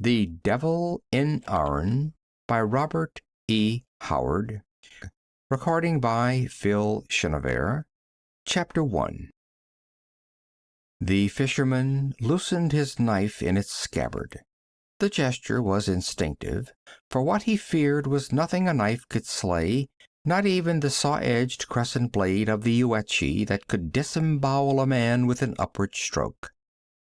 The Devil in Iron by Robert E. Howard. Recording by Phil Chenevert. Chapter 1. The fisherman loosened his knife in its scabbard. The gesture was instinctive, for what he feared was nothing a knife could slay, not even the saw-edged crescent blade of the Yuetshi that could disembowel a man with an upward stroke.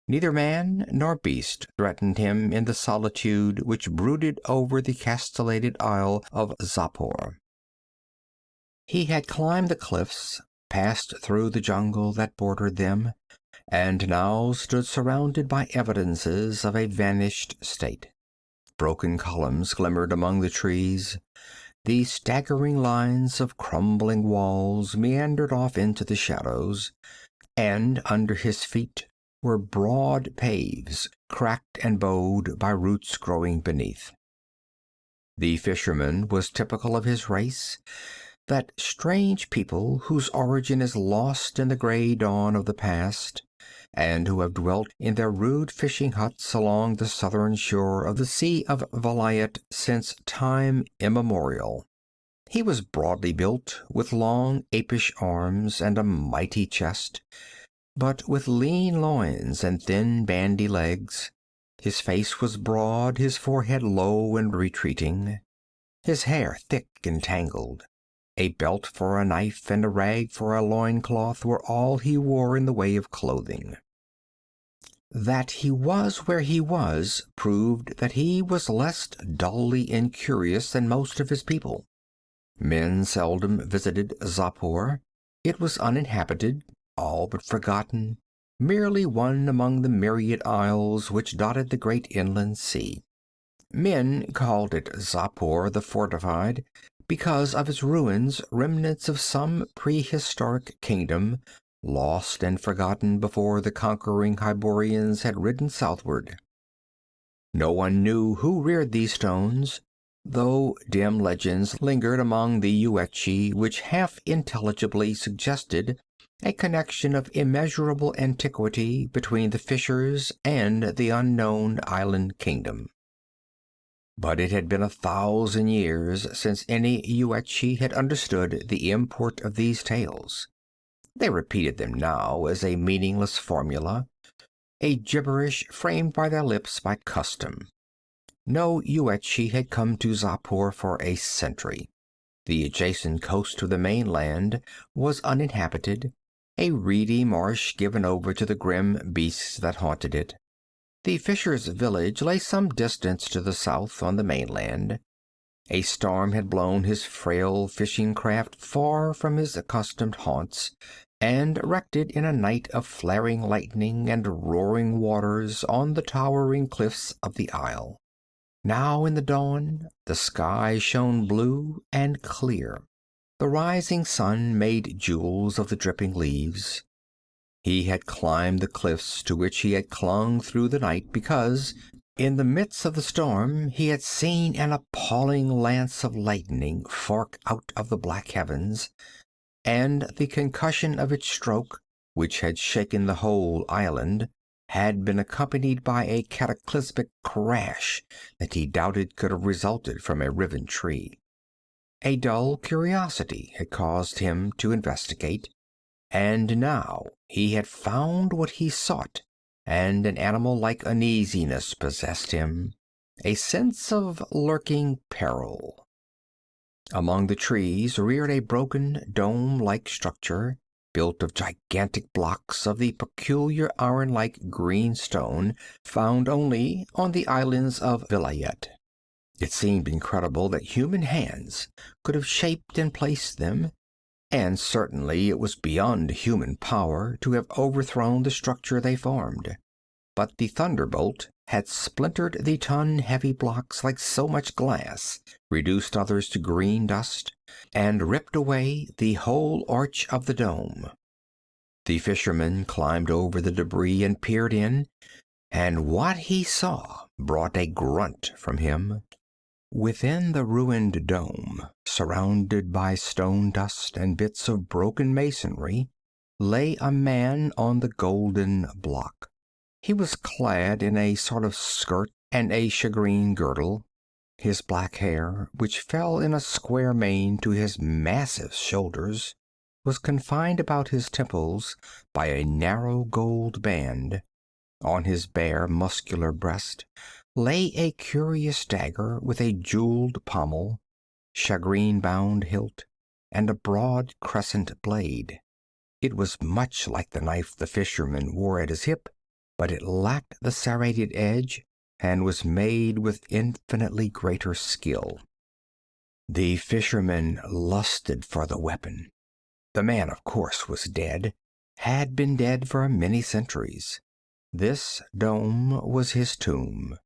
Neither man nor beast threatened him in the solitude which brooded over the castellated isle of Xapur. He had climbed the cliffs, passed through the jungle that bordered them, and now stood surrounded by evidences of a vanished state. Broken columns glimmered among the trees. The staggering lines of crumbling walls meandered off into the shadows, and under his feet were broad paves, cracked and bowed by roots growing beneath. The fisherman was typical of his race, that strange people whose origin is lost in the gray dawn of the past, and who have dwelt in their rude fishing huts along the southern shore of the Sea of Vilayet since time immemorial. He was broadly built, with long apish arms and a mighty chest, but with lean loins and thin bandy legs. His face was broad, his forehead low and retreating, his hair thick and tangled. A belt for a knife and a rag for a loincloth were all he wore in the way of clothing. That he was where he was proved that he was less dully incurious than most of his people. Men seldom visited Xapur. It was uninhabited, all but forgotten, merely one among the myriad isles which dotted the great inland sea. Men called it Xapur the Fortified because of its ruins, remnants of some prehistoric kingdom, lost and forgotten before the conquering Hyborians had ridden southward. No one knew who reared these stones, though dim legends lingered among the Yuetshi which half intelligibly suggested a connection of immeasurable antiquity between the fishers and the unknown island kingdom. But it had been 1,000 years since any Yuetshi had understood the import of these tales. They repeated them now as a meaningless formula, a gibberish framed by their lips by custom. No Yuetshi had come to Xapur for a century. The adjacent coast of the mainland was uninhabited, a reedy marsh given over to the grim beasts that haunted it. The fisher's village lay some distance to the south on the mainland. A storm had blown his frail fishing craft far from his accustomed haunts, and wrecked it in a night of flaring lightning and roaring waters on the towering cliffs of the isle. Now in the dawn, the sky shone blue and clear. The rising sun made jewels of the dripping leaves. He had climbed the cliffs to which he had clung through the night because, in the midst of the storm, he had seen an appalling lance of lightning fork out of the black heavens, and the concussion of its stroke, which had shaken the whole island, had been accompanied by a cataclysmic crash that he doubted could have resulted from a riven tree. A dull curiosity had caused him to investigate, and now he had found what he sought, and an animal-like uneasiness possessed him, a sense of lurking peril. Among the trees reared a broken, dome-like structure, built of gigantic blocks of the peculiar iron-like green stone found only on the islands of Vilayet. It seemed incredible that human hands could have shaped and placed them, and certainly it was beyond human power to have overthrown the structure they formed. But the thunderbolt had splintered the ton-heavy blocks like so much glass, reduced others to green dust, and ripped away the whole arch of the dome. The fisherman climbed over the debris and peered in, and what he saw brought a grunt from him. Within the ruined dome, surrounded by stone dust and bits of broken masonry, lay a man on the golden block. He was clad in a sort of skirt and a shagreen girdle. His black hair, which fell in a square mane to his massive shoulders, was confined about his temples by a narrow gold band. On his bare, muscular breast lay a curious dagger with a jeweled pommel, shagreen-bound hilt, and a broad crescent blade. It was much like the knife the fisherman wore at his hip, but it lacked the serrated edge and was made with infinitely greater skill. The fisherman lusted for the weapon. The man, of course, was dead, had been dead for many centuries. This dome was his tomb.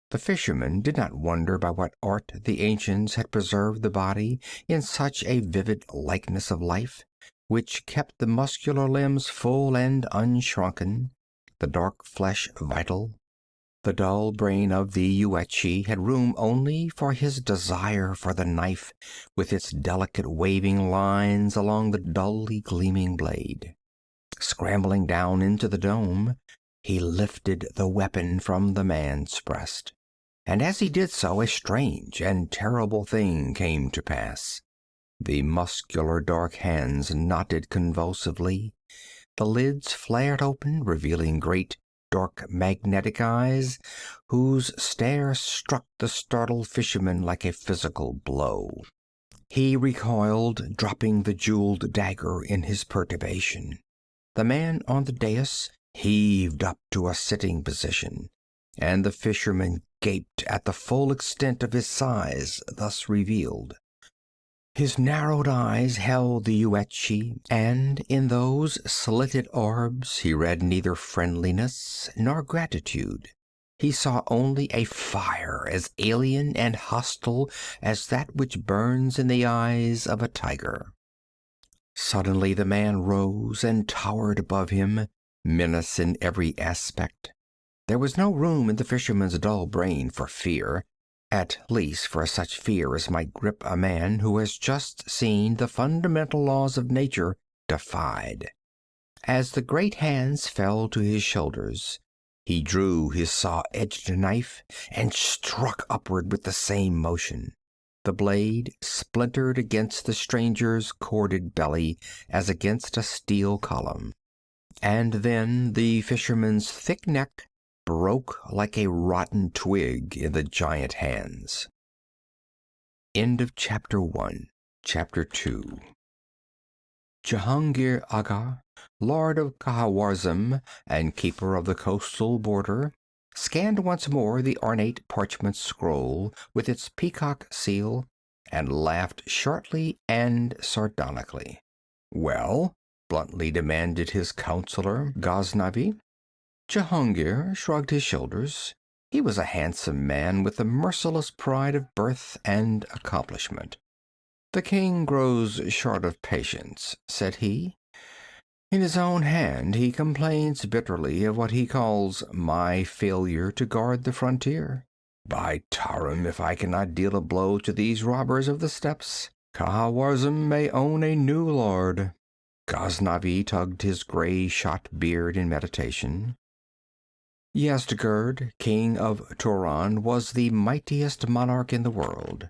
The fisherman did not wonder by what art the ancients had preserved the body in such a vivid likeness of life, which kept the muscular limbs full and unshrunken, the dark flesh vital. The dull brain of the Yuetshi had room only for his desire for the knife with its delicate waving lines along the dully gleaming blade. Scrambling down into the dome, he lifted the weapon from the man's breast. And as he did so, a strange and terrible thing came to pass. The muscular dark hands knotted convulsively. The lids flared open, revealing great, dark magnetic eyes, whose stare struck the startled fisherman like a physical blow. He recoiled, dropping the jeweled dagger in his perturbation. The man on the dais heaved up to a sitting position, and the fisherman gaped at the full extent of his size thus revealed. His narrowed eyes held the Yuetshi, and in those slitted orbs he read neither friendliness nor gratitude. He saw only a fire as alien and hostile as that which burns in the eyes of a tiger. Suddenly the man rose and towered above him, menace in every aspect. There was no room in the fisherman's dull brain for fear, at least for such fear as might grip a man who has just seen the fundamental laws of nature defied. As the great hands fell to his shoulders, he drew his saw-edged knife and struck upward with the same motion. The blade splintered against the stranger's corded belly as against a steel column. And then the fisherman's thick neck broke like a rotten twig in the giant hands. End of Chapter 1. Chapter 2. Jahangir Agha, Lord of Khawarizm and keeper of the coastal border, scanned once more the ornate parchment scroll with its peacock seal, and laughed shortly and sardonically. "Well?" bluntly demanded his counselor, Ghaznavi. Jahangir shrugged his shoulders. He was a handsome man with the merciless pride of birth and accomplishment. "The king grows short of patience," said he. "In his own hand he complains bitterly of what he calls my failure to guard the frontier. By Tarim, if I cannot deal a blow to these robbers of the steppes, Khawarizm may own a new lord." Ghaznavi tugged his gray-shot beard in meditation. Yazdgurd, king of Turan, was the mightiest monarch in the world.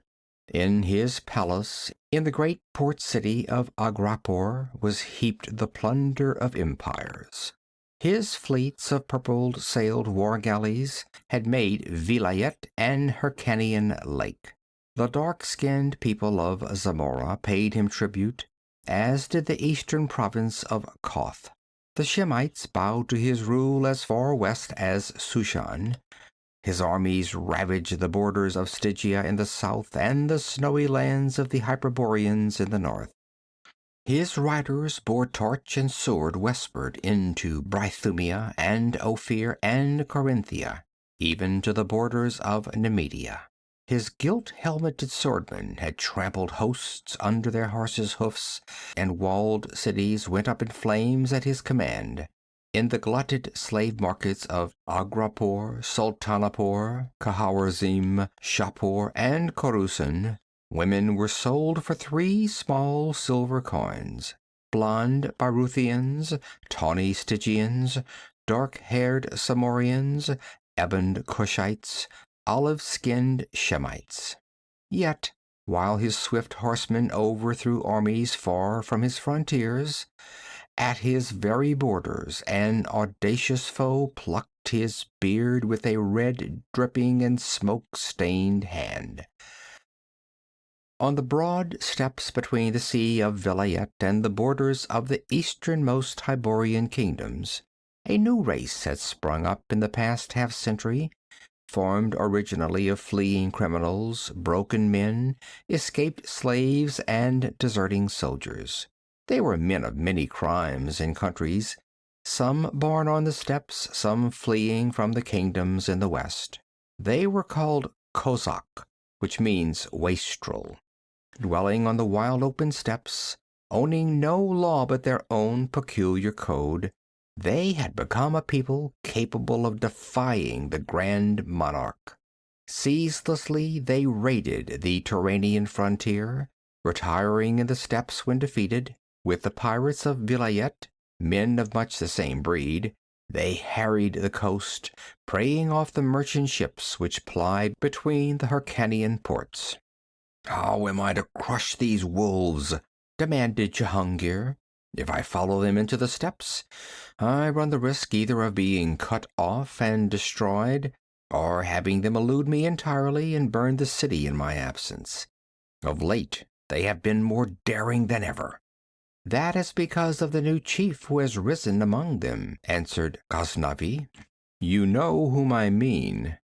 In his palace, in the great port city of Xapur, was heaped the plunder of empires. His fleets of purple-sailed war galleys had made Vilayet and Hyrcanian Lake. The dark-skinned people of Zamora paid him tribute, as did the eastern province of Koth. The Shemites bowed to his rule as far west as Sushan. His armies ravaged the borders of Stygia in the south and the snowy lands of the Hyperboreans in the north. His riders bore torch and sword westward into Brythumia and Ophir and Corinthia, even to the borders of Nemedia. His gilt-helmeted swordmen had trampled hosts under their horses' hoofs, and walled cities went up in flames at his command. In the glutted slave markets of Agrapur, Sultanapur, Khawarizm, Xapur, and Khorusan, women were sold for 3 small silver coins. Blonde Brythunians, tawny Stygians, dark-haired Samorians, ebon Kushites, olive-skinned Shemites. Yet, while his swift horsemen overthrew armies far from his frontiers, at his very borders an audacious foe plucked his beard with a red, dripping, and smoke-stained hand. On the broad steppes between the Sea of Vilayet and the borders of the easternmost Hyborian kingdoms, a new race had sprung up in the past half-century, formed originally of fleeing criminals, broken men, escaped slaves, and deserting soldiers. They were men of many crimes and countries, some born on the steppes, some fleeing from the kingdoms in the west. They were called Kozak, which means wastrel, dwelling on the wild open steppes, owning no law but their own peculiar code. They had become a people capable of defying the grand monarch. Ceaselessly they raided the Turanian frontier, retiring in the steppes when defeated. With the pirates of Vilayet, men of much the same breed, they harried the coast, preying off the merchant ships which plied between the Hyrcanian ports. "How am I to crush these wolves?" demanded Jehungir. "If I follow them into the steppes, I run the risk either of being cut off and destroyed, or having them elude me entirely and burn the city in my absence. Of late they have been more daring than ever." "That is because of the new chief who has risen among them," answered Ghaznavi. "You know whom I mean."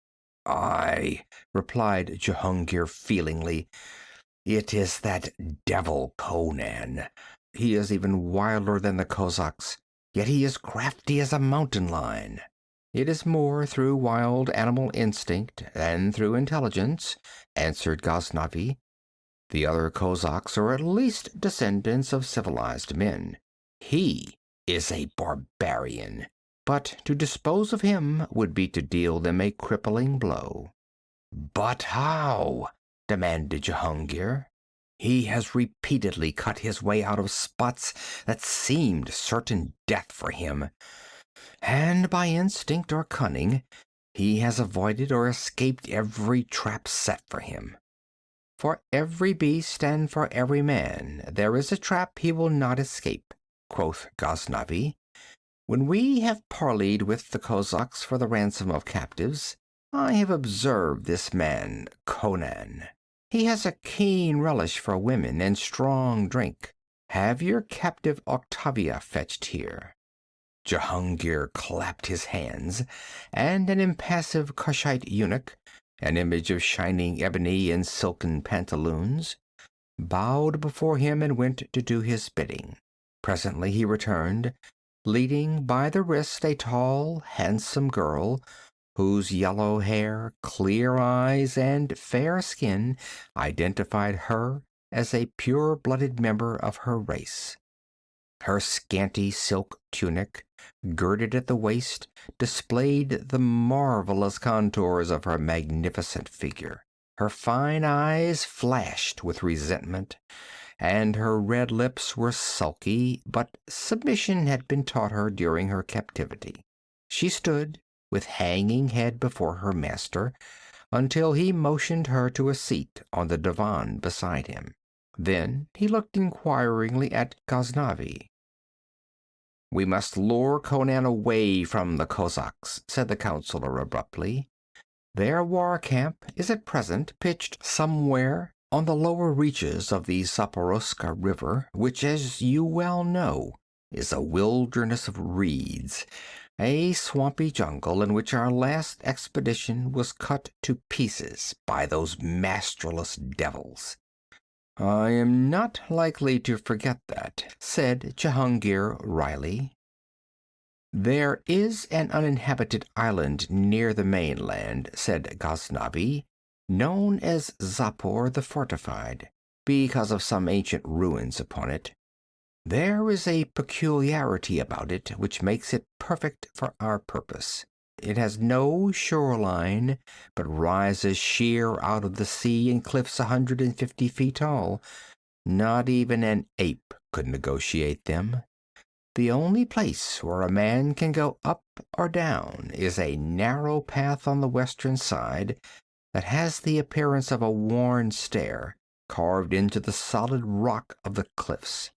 "Aye," replied Jehungir feelingly. "It is that devil Conan. He is even wilder than the Kozaks, yet he is crafty as a mountain lion." "It is more through wild animal instinct than through intelligence," answered Ghaznavi. "The other Kozaks are at least descendants of civilized men. He is a barbarian, but to dispose of him would be to deal them a crippling blow." "But how?" demanded Jehungir. "He has repeatedly cut his way out of spots that seemed certain death for him, and by instinct or cunning he has avoided or escaped every trap set for him. For every beast and for every man there is a trap he will not escape," quoth Ghaznavi. "When we have parleyed with the Kozaks for the ransom of captives, I have observed this man, Conan. He has a keen relish for women and strong drink. Have your captive Octavia fetched here." Jehungir clapped his hands, and an impassive Kushite eunuch, an image of shining ebony and silken pantaloons, bowed before him and went to do his bidding. Presently he returned, leading by the wrist a tall, handsome girl, whose yellow hair, clear eyes, and fair skin identified her as a pure-blooded member of her race. Her scanty silk tunic, girded at the waist, displayed the marvelous contours of her magnificent figure. Her fine eyes flashed with resentment, and her red lips were sulky, but submission had been taught her during her captivity. She stood with hanging head before her master until he motioned her to a seat on the divan beside him. Then he looked inquiringly at Ghaznavi. "We must lure Conan away from the Kozaks," said the counselor abruptly. "Their war camp is at present pitched somewhere on the lower reaches of the Zaporoska River, which, as you well know, is a wilderness of reeds, a swampy jungle in which our last expedition was cut to pieces by those masterless devils." "I am not likely to forget that," said Jehungir wryly. "There is an uninhabited island near the mainland," said Ghaznavi, "known as Xapur the Fortified, because of some ancient ruins upon it. There is a peculiarity about it which makes it perfect for our purpose. It has no shoreline, but rises sheer out of the sea in cliffs 150 feet tall. Not even an ape could negotiate them. The only place where a man can go up or down is a narrow path on the western side, that has the appearance of a worn stair carved into the solid rock of the cliffs.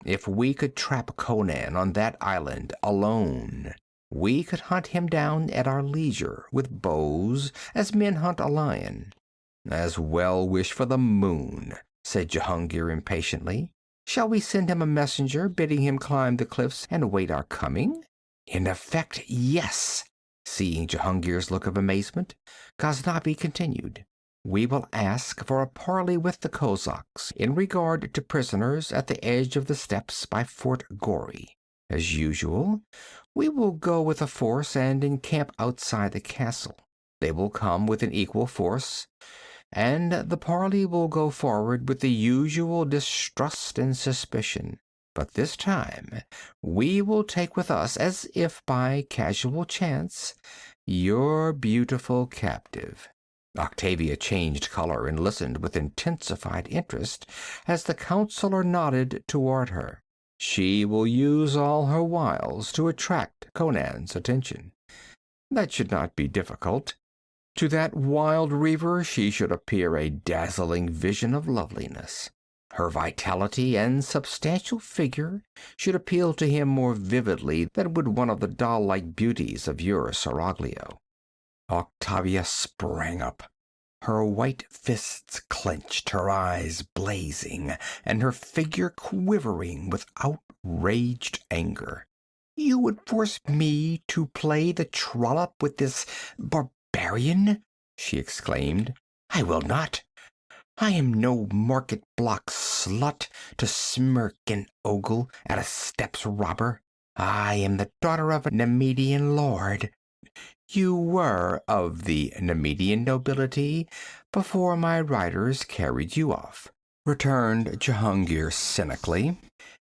If we could trap Conan on that island alone, we could hunt him down at our leisure with bows as men hunt a lion. As well wish for the moon, said Jehungir impatiently. Shall we send him a messenger bidding him climb the cliffs and wait our coming? In effect, yes. Seeing Jehungir's look of amazement, Ghaznavi continued. We will ask for a parley with the Cossacks in regard to prisoners at the edge of the steppes by Fort Gori. As usual, we will go with a force and encamp outside the castle. They will come with an equal force, and the parley will go forward with the usual distrust and suspicion. But this time we will take with us, as if by casual chance, your beautiful captive. Octavia changed color and listened with intensified interest as the counselor nodded toward her. She will use all her wiles to attract Conan's attention. That should not be difficult. To that wild reaver she should appear a dazzling vision of loveliness. Her vitality and substantial figure should appeal to him more vividly than would one of the doll-like beauties of your seraglio. Octavia sprang up, her white fists clenched, her eyes blazing, and her figure quivering with outraged anger. You would force me to play the trollop with this barbarian? She exclaimed. I will not. I am no market-block slut to smirk and ogle at a steppes robber. I am the daughter of a Nemedian lord. You were of the Nemedian nobility before my riders carried you off, returned Jehungir cynically.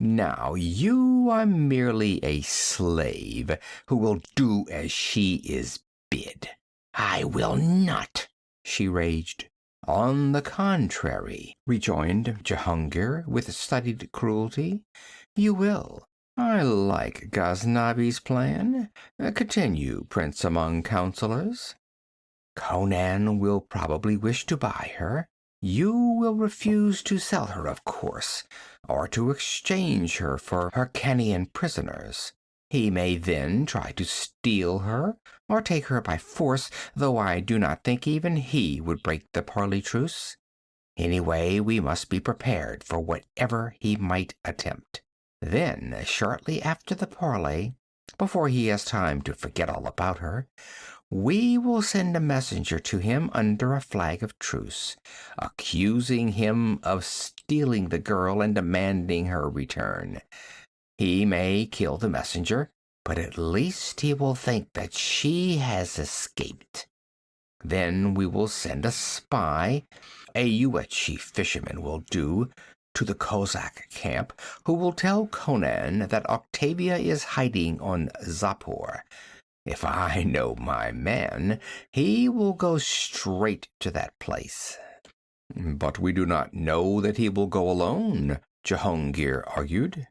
Now you are merely a slave who will do as she is bid. I will not, she raged. On the contrary, rejoined Jehungir with studied cruelty, you will. I like Ghaznavi's plan. Continue, prince among counselors. Conan will probably wish to buy her. You will refuse to sell her, of course, or to exchange her for Hyrcanian prisoners. He may then try to steal her or take her by force, though I do not think even he would break the parley truce. Anyway, we must be prepared for whatever he might attempt. Then, shortly after the parley, before he has time to forget all about her, we will send a messenger to him under a flag of truce, accusing him of stealing the girl and demanding her return. He may kill the messenger, but at least he will think that she has escaped. Then we will send a spy, a Yuetshi fisherman will do, to the Cossack camp, who will tell Conan that Octavia is hiding on Xapur. If I know my man, he will go straight to that place. But we do not know that he will go alone, Jehungir argued.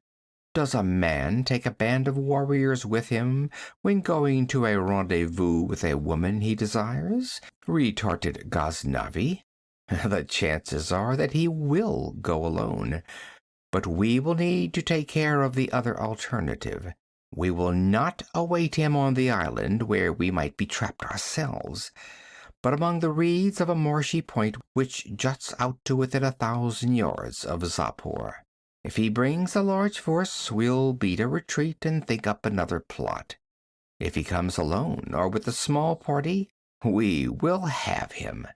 Does a man take a band of warriors with him when going to a rendezvous with a woman he desires? Retorted Ghaznavi. The chances are that he will go alone, but we will need to take care of the other alternative. We will not await him on the island where we might be trapped ourselves, but among the reeds of a marshy point which juts out to within 1,000 yards of Xapur. If he brings a large force, we'll beat a retreat and think up another plot. If he comes alone or with a small party, we will have him.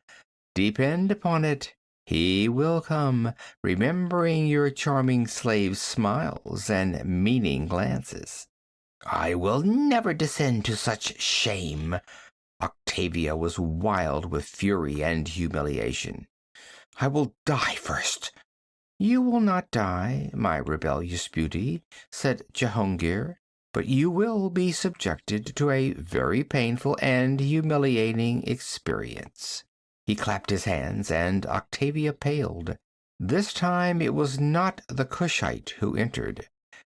Depend upon it, he will come, remembering your charming slave's smiles and meaning glances. I will never descend to such shame. Octavia was wild with fury and humiliation. I will die first. You will not die, my rebellious beauty, said Jehungir, but you will be subjected to a very painful and humiliating experience. He clapped his hands, and Octavia paled. This time it was not the Cushite who entered,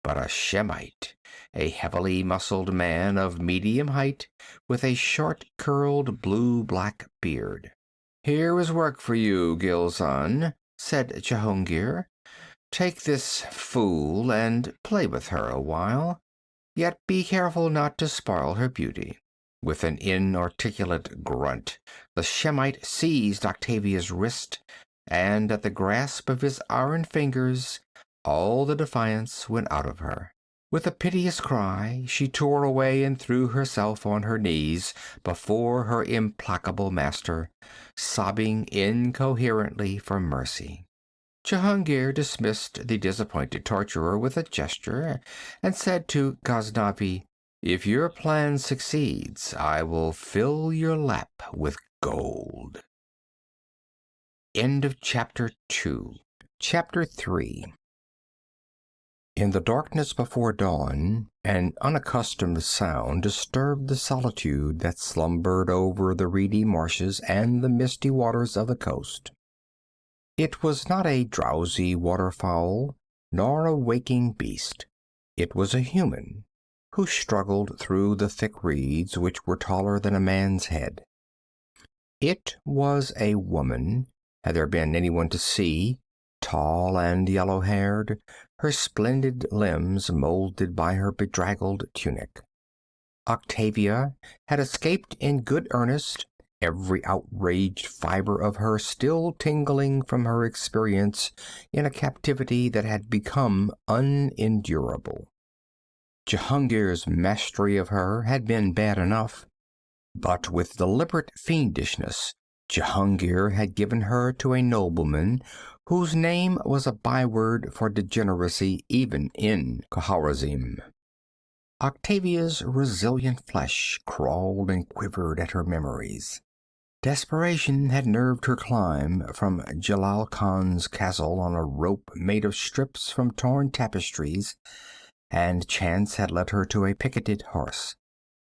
but a Shemite, a heavily muscled man of medium height with a short, curled blue-black beard. "Here is work for you, Gilson," said Jehungir. "Take this fool and play with her a while, yet be careful not to spoil her beauty." With an inarticulate grunt, the Shemite seized Octavia's wrist, and at the grasp of his iron fingers all the defiance went out of her. With a piteous cry, she tore away and threw herself on her knees before her implacable master, sobbing incoherently for mercy. Jehungir dismissed the disappointed torturer with a gesture, and said to Ghaznavi, "If your plan succeeds, I will fill your lap with gold." End of chapter 2. Chapter 3. In the darkness before dawn, an unaccustomed sound disturbed the solitude that slumbered over the reedy marshes and the misty waters of the coast. It was not a drowsy waterfowl, nor a waking beast. It was a human, who struggled through the thick reeds which were taller than a man's head. It was a woman, had there been anyone to see, tall and yellow-haired, her splendid limbs molded by her bedraggled tunic. Octavia had escaped in good earnest, every outraged fiber of her still tingling from her experience in a captivity that had become unendurable. Jehungir's mastery of her had been bad enough, but with deliberate fiendishness Jehungir had given her to a nobleman whose name was a byword for degeneracy even in Khwarazm. Octavia's resilient flesh crawled and quivered at her memories. Desperation had nerved her climb from Jalal Khan's castle on a rope made of strips from torn tapestries, and chance had led her to a picketed horse.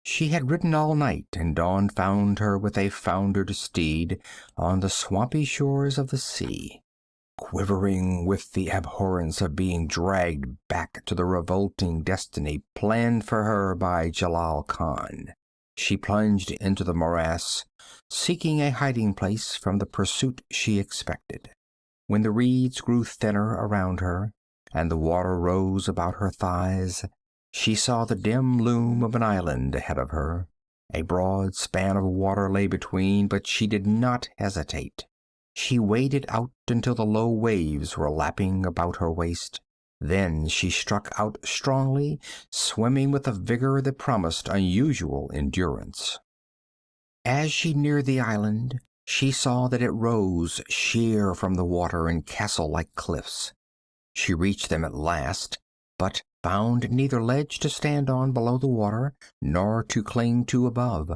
She had ridden all night, and dawn found her with a foundered steed on the swampy shores of the sea. Quivering with the abhorrence of being dragged back to the revolting destiny planned for her by Jalal Khan, she plunged into the morass, seeking a hiding place from the pursuit she expected. When the reeds grew thinner around her, and the water rose about her thighs, she saw the dim loom of an island ahead of her. A broad span of water lay between, but she did not hesitate. She waded out until the low waves were lapping about her waist. Then she struck out strongly, swimming with a vigor that promised unusual endurance. As she neared the island, she saw that it rose sheer from the water in castle-like cliffs. She reached them at last, but found neither ledge to stand on below the water, nor to cling to above.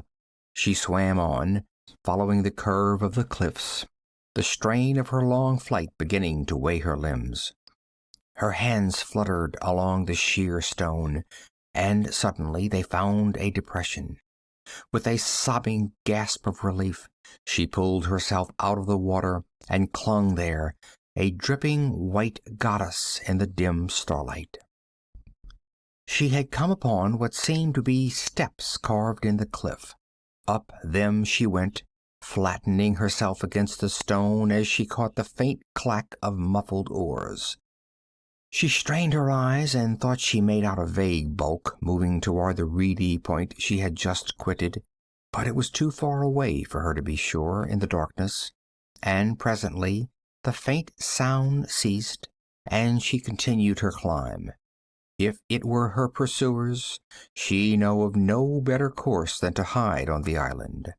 She swam on, following the curve of the cliffs, the strain of her long flight beginning to weigh her limbs. Her hands fluttered along the sheer stone, and suddenly they found a depression. With a sobbing gasp of relief, she pulled herself out of the water and clung there, a dripping white goddess in the dim starlight. She had come upon what seemed to be steps carved in the cliff. Up them she went, flattening herself against the stone as she caught the faint clack of muffled oars. She strained her eyes and thought she made out a vague bulk moving toward the reedy point she had just quitted, but it was too far away for her to be sure in the darkness, and presently the faint sound ceased, and she continued her climb. If it were her pursuers, she knew of no better course than to hide on the island.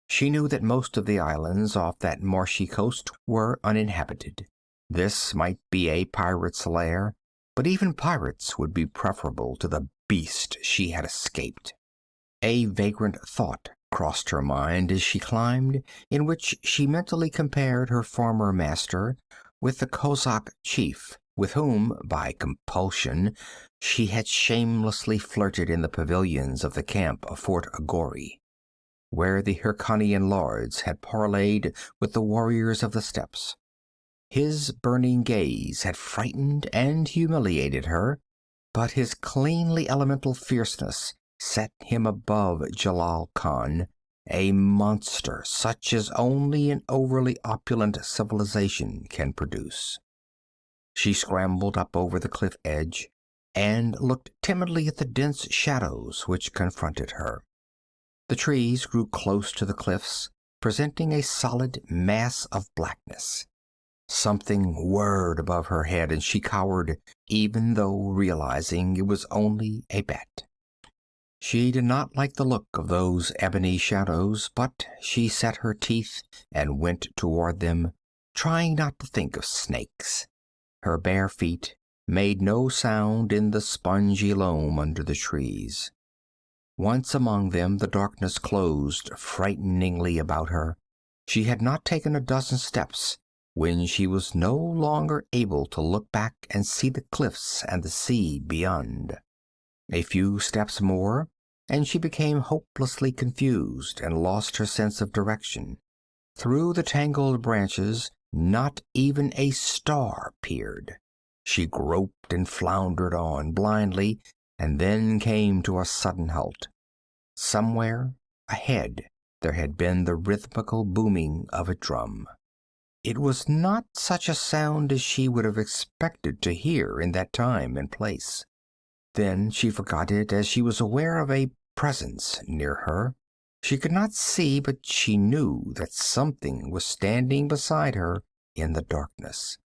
She knew that most of the islands off that marshy coast were uninhabited. This might be a pirate's lair, but even pirates would be preferable to the beast she had escaped. A vagrant thought crossed her mind as she climbed, in which she mentally compared her former master with the Kozak chief, with whom, by compulsion, she had shamelessly flirted in the pavilions of the camp of Fort Agori, where the Hyrkanian lords had parleyed with the warriors of the steppes. His burning gaze had frightened and humiliated her, but his cleanly elemental fierceness set him above Jalal Khan, a monster such as only an overly opulent civilization can produce. She scrambled up over the cliff edge and looked timidly at the dense shadows which confronted her. The trees grew close to the cliffs, presenting a solid mass of blackness. Something whirred above her head, and she cowered, even though realizing it was only a bat. She did not like the look of those ebony shadows, but she set her teeth and went toward them, trying not to think of snakes. Her bare feet made no sound in the spongy loam under the trees. Once among them, the darkness closed frighteningly about her. She had not taken a dozen steps when she was no longer able to look back and see the cliffs and the sea beyond. A few steps more, and she became hopelessly confused and lost her sense of direction. Through the tangled branches, not even a star peered. She groped and floundered on blindly, and then came to a sudden halt. Somewhere ahead there had been the rhythmical booming of a drum. It was not such a sound as she would have expected to hear in that time and place. Then she forgot it as she was aware of a presence near her. She could not see, but she knew that something was standing beside her in the darkness.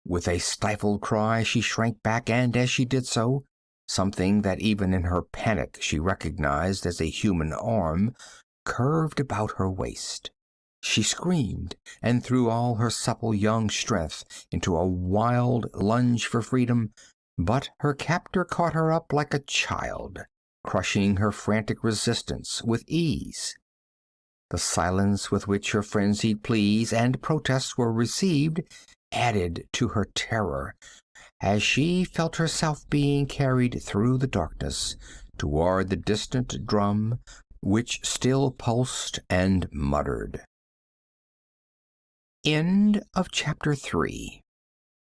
With a stifled cry, she shrank back, and as she did so, something that even in her panic she recognized as a human arm curved about her waist. She screamed and threw all her supple young strength into a wild lunge for freedom, but her captor caught her up like a child, crushing her frantic resistance with ease. The silence with which her frenzied pleas and protests were received added to her terror as she felt herself being carried through the darkness toward the distant drum, which still pulsed and muttered. End of Chapter 3.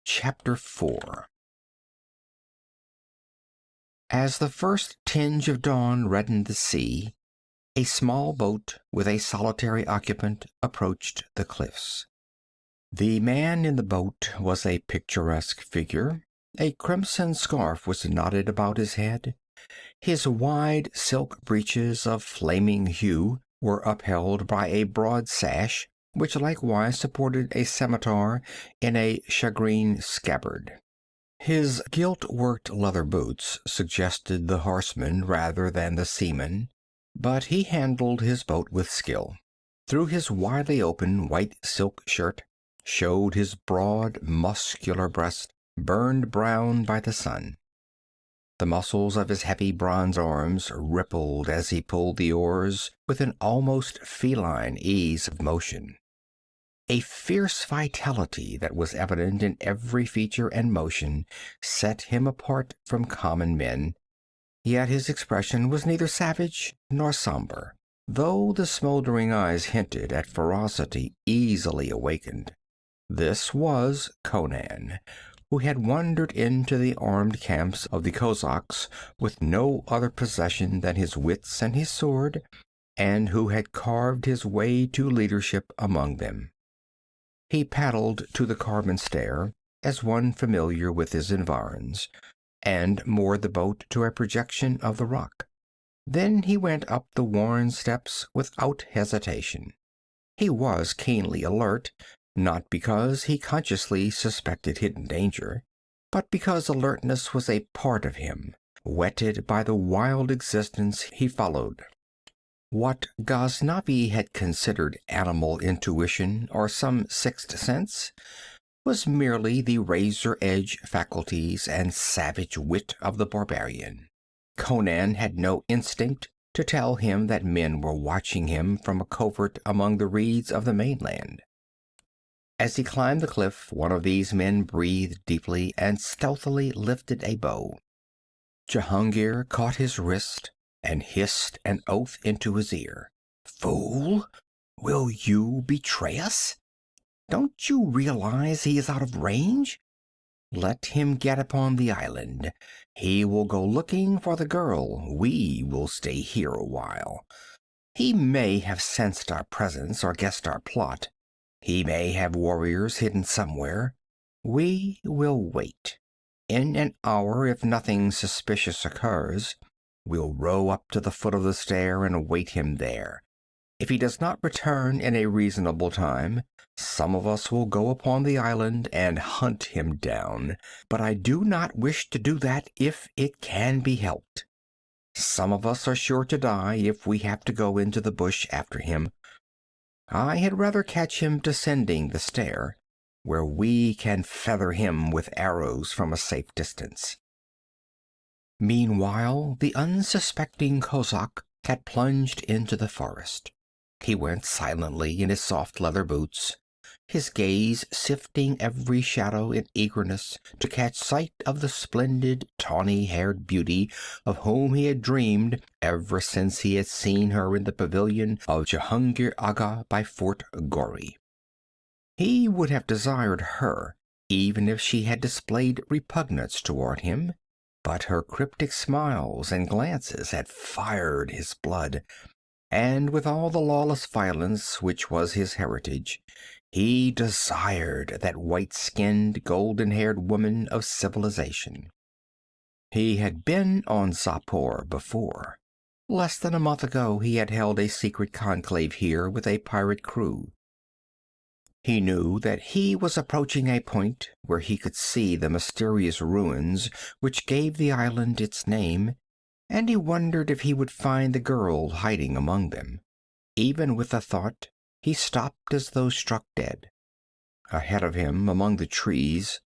Chapter 4. As the first tinge of dawn reddened the sea, a small boat with a solitary occupant approached the cliffs. The man in the boat was a picturesque figure. A crimson scarf was knotted about his head. His wide silk breeches of flaming hue were upheld by a broad sash, which likewise supported a scimitar in a shagreen scabbard. His gilt-worked leather boots suggested the horseman rather than the seaman, but he handled his boat with skill. Through his widely open white silk shirt showed his broad, muscular breast, burned brown by the sun. The muscles of his heavy bronze arms rippled as he pulled the oars with an almost feline ease of motion. A fierce vitality that was evident in every feature and motion set him apart from common men, yet his expression was neither savage nor somber, though the smoldering eyes hinted at ferocity easily awakened. This was Conan, who had wandered into the armed camps of the Cossacks with no other possession than his wits and his sword, and who had carved his way to leadership among them. He paddled to the carven stair as one familiar with his environs, and moored the boat to a projection of the rock. Then he went up the worn steps without hesitation. He was keenly alert, not because he consciously suspected hidden danger, but because alertness was a part of him, whetted by the wild existence he followed. What Ghaznavi had considered animal intuition or some sixth sense was merely the razor-edge faculties and savage wit of the barbarian. Conan had no instinct to tell him that men were watching him from a covert among the reeds of the mainland. As he climbed the cliff, one of these men breathed deeply and stealthily lifted a bow. Jehungir caught his wrist and hissed an oath into his ear. "Fool! Will you betray us? Don't you realize he is out of range? Let him get upon the island. He will go looking for the girl. We will stay here a while. He may have sensed our presence or guessed our plot. He may have warriors hidden somewhere. We will wait. In an hour, if nothing suspicious occurs, we'll row up to the foot of the stair and await him there. If he does not return in a reasonable time, some of us will go upon the island and hunt him down. But I do not wish to do that if it can be helped. Some of us are sure to die if we have to go into the bush after him. I had rather catch him descending the stair, where we can feather him with arrows from a safe distance. Meanwhile, the unsuspecting Kozak had plunged into the forest. He went silently in his soft leather boots, his gaze sifting every shadow in eagerness to catch sight of the splendid, tawny-haired beauty of whom he had dreamed ever since he had seen her in the pavilion of Jehungir Aga by Fort Gori. He would have desired her even if she had displayed repugnance toward him, but her cryptic smiles and glances had fired his blood, and with all the lawless violence which was his heritage, he desired that white-skinned, golden-haired woman of civilization. He had been on Xapur before. Less than a month ago he had held a secret conclave here with a pirate crew. He knew that he was approaching a point where he could see the mysterious ruins which gave the island its name, and he wondered if he would find the girl hiding among them. Even with the thought, he stopped as though struck dead. Ahead of him, among the trees,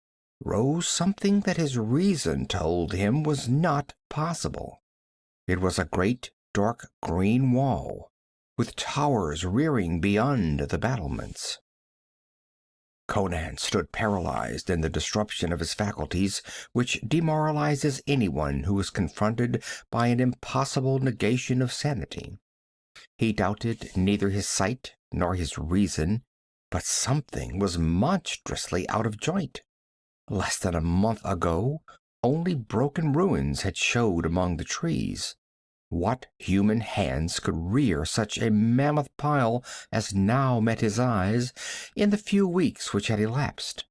rose something that his reason told him was not possible. It was a great, dark green wall, with towers rearing beyond the battlements. Conan stood paralyzed in the disruption of his faculties, which demoralizes anyone who is confronted by an impossible negation of sanity. He doubted neither his sight nor his reason, but something was monstrously out of joint. Less than a month ago, only broken ruins had showed among the trees. What human hands could rear such a mammoth pile as now met his eyes in the few weeks which had elapsed?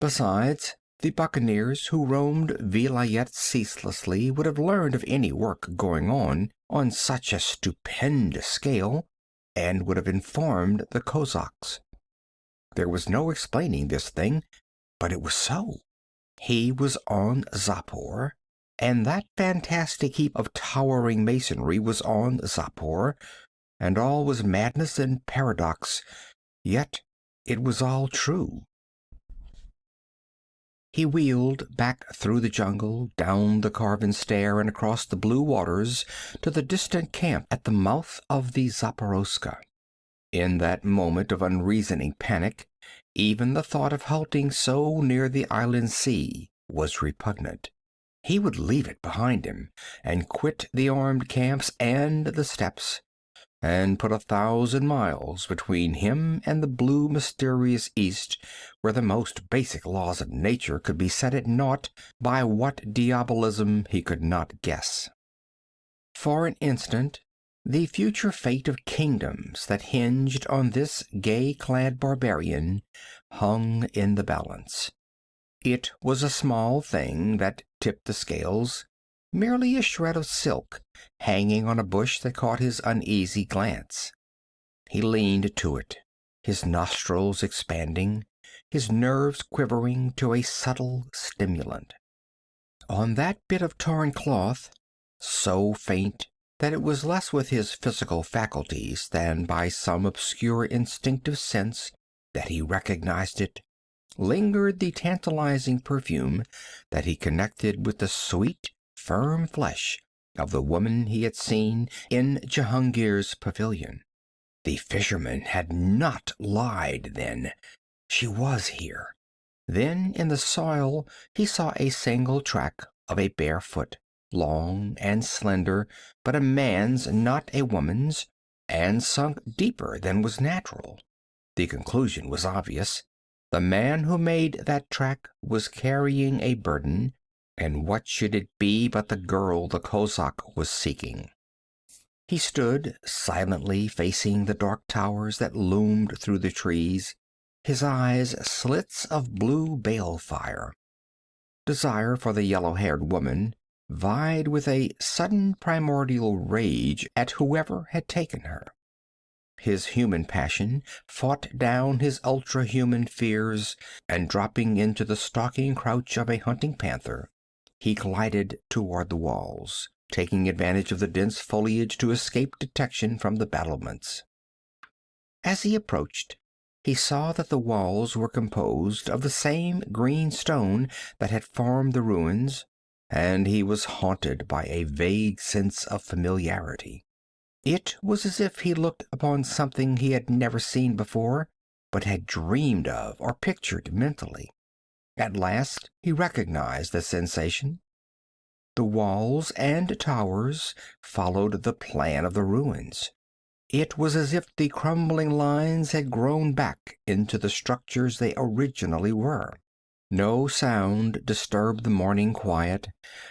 Besides, the buccaneers who roamed Vilayet ceaselessly would have learned of any work going on such a stupendous scale, and would have informed the Cossacks. There was no explaining this thing, but it was so. He was on Xapur, and that fantastic heap of towering masonry was on Xapur, and all was madness and paradox, yet it was all true. He wheeled back through the jungle, down the carven stair, and across the blue waters to the distant camp at the mouth of the Zaporoska. In that moment of unreasoning panic, even the thought of halting so near the island sea was repugnant. He would leave it behind him, and quit the armed camps and the steppes, and put 1,000 miles between him and the blue mysterious east, where the most basic laws of nature could be set at naught by what diabolism he could not guess. For an instant, the future fate of kingdoms that hinged on this gay-clad barbarian hung in the balance. It was a small thing that tipped the scales, merely a shred of silk hanging on a bush that caught his uneasy glance. He leaned to it, his nostrils expanding, his nerves quivering to a subtle stimulant. On that bit of torn cloth, so faint that it was less with his physical faculties than by some obscure instinctive sense that he recognized it, lingered the tantalizing perfume that he connected with the sweet, firm flesh of the woman he had seen in Jehungir's pavilion. The fisherman had not lied then. She was here. Then in the soil he saw a single track of a bare foot, long and slender, but a man's, not a woman's, and sunk deeper than was natural. The conclusion was obvious. The man who made that track was carrying a burden, and what should it be but the girl the Kozak was seeking? He stood silently facing the dark towers that loomed through the trees, his eyes slits of blue balefire. Desire for the yellow-haired woman vied with a sudden primordial rage at whoever had taken her. His human passion fought down his ultra-human fears, and dropping into the stalking crouch of a hunting panther, he glided toward the walls, taking advantage of the dense foliage to escape detection from the battlements. As he approached, he saw that the walls were composed of the same green stone that had formed the ruins, and he was haunted by a vague sense of familiarity. It was as if he looked upon something he had never seen before, but had dreamed of or pictured mentally. At last he recognized the sensation. The walls and towers followed the plan of the ruins. It was as if the crumbling lines had grown back into the structures they originally were. No sound disturbed the morning quiet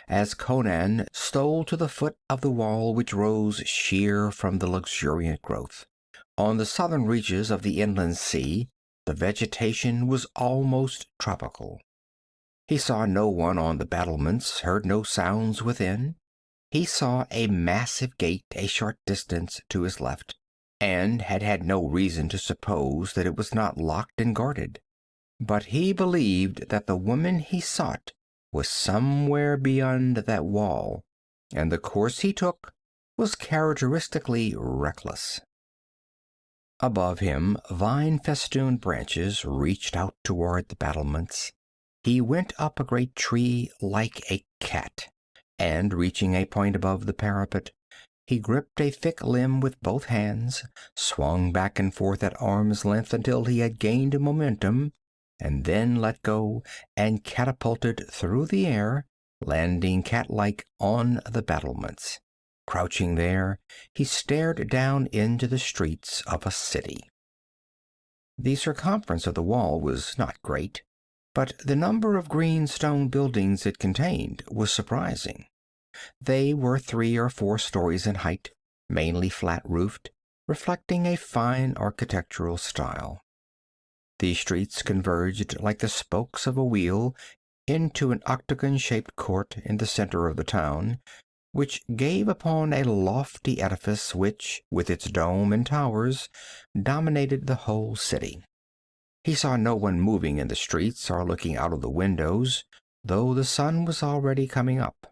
as Conan stole to the foot of the wall which rose sheer from the luxuriant growth. On the southern reaches of the inland sea, the vegetation was almost tropical. He saw no one on the battlements, heard no sounds within. He saw a massive gate a short distance to his left, and had no reason to suppose that it was not locked and guarded. But he believed that the woman he sought was somewhere beyond that wall, and the course he took was characteristically reckless. Above him, vine-festooned branches reached out toward the battlements. He went up a great tree like a cat, and reaching a point above the parapet, he gripped a thick limb with both hands, swung back and forth at arm's length until he had gained momentum, and then let go and catapulted through the air, landing cat-like on the battlements. Crouching there, he stared down into the streets of a city. The circumference of the wall was not great, but the number of green stone buildings it contained was surprising. They were 3 or 4 stories in height, mainly flat-roofed, reflecting a fine architectural style. The streets converged like the spokes of a wheel into an octagon-shaped court in the center of the town, which gave upon a lofty edifice which, with its dome and towers, dominated the whole city. He saw no one moving in the streets or looking out of the windows, though the sun was already coming up.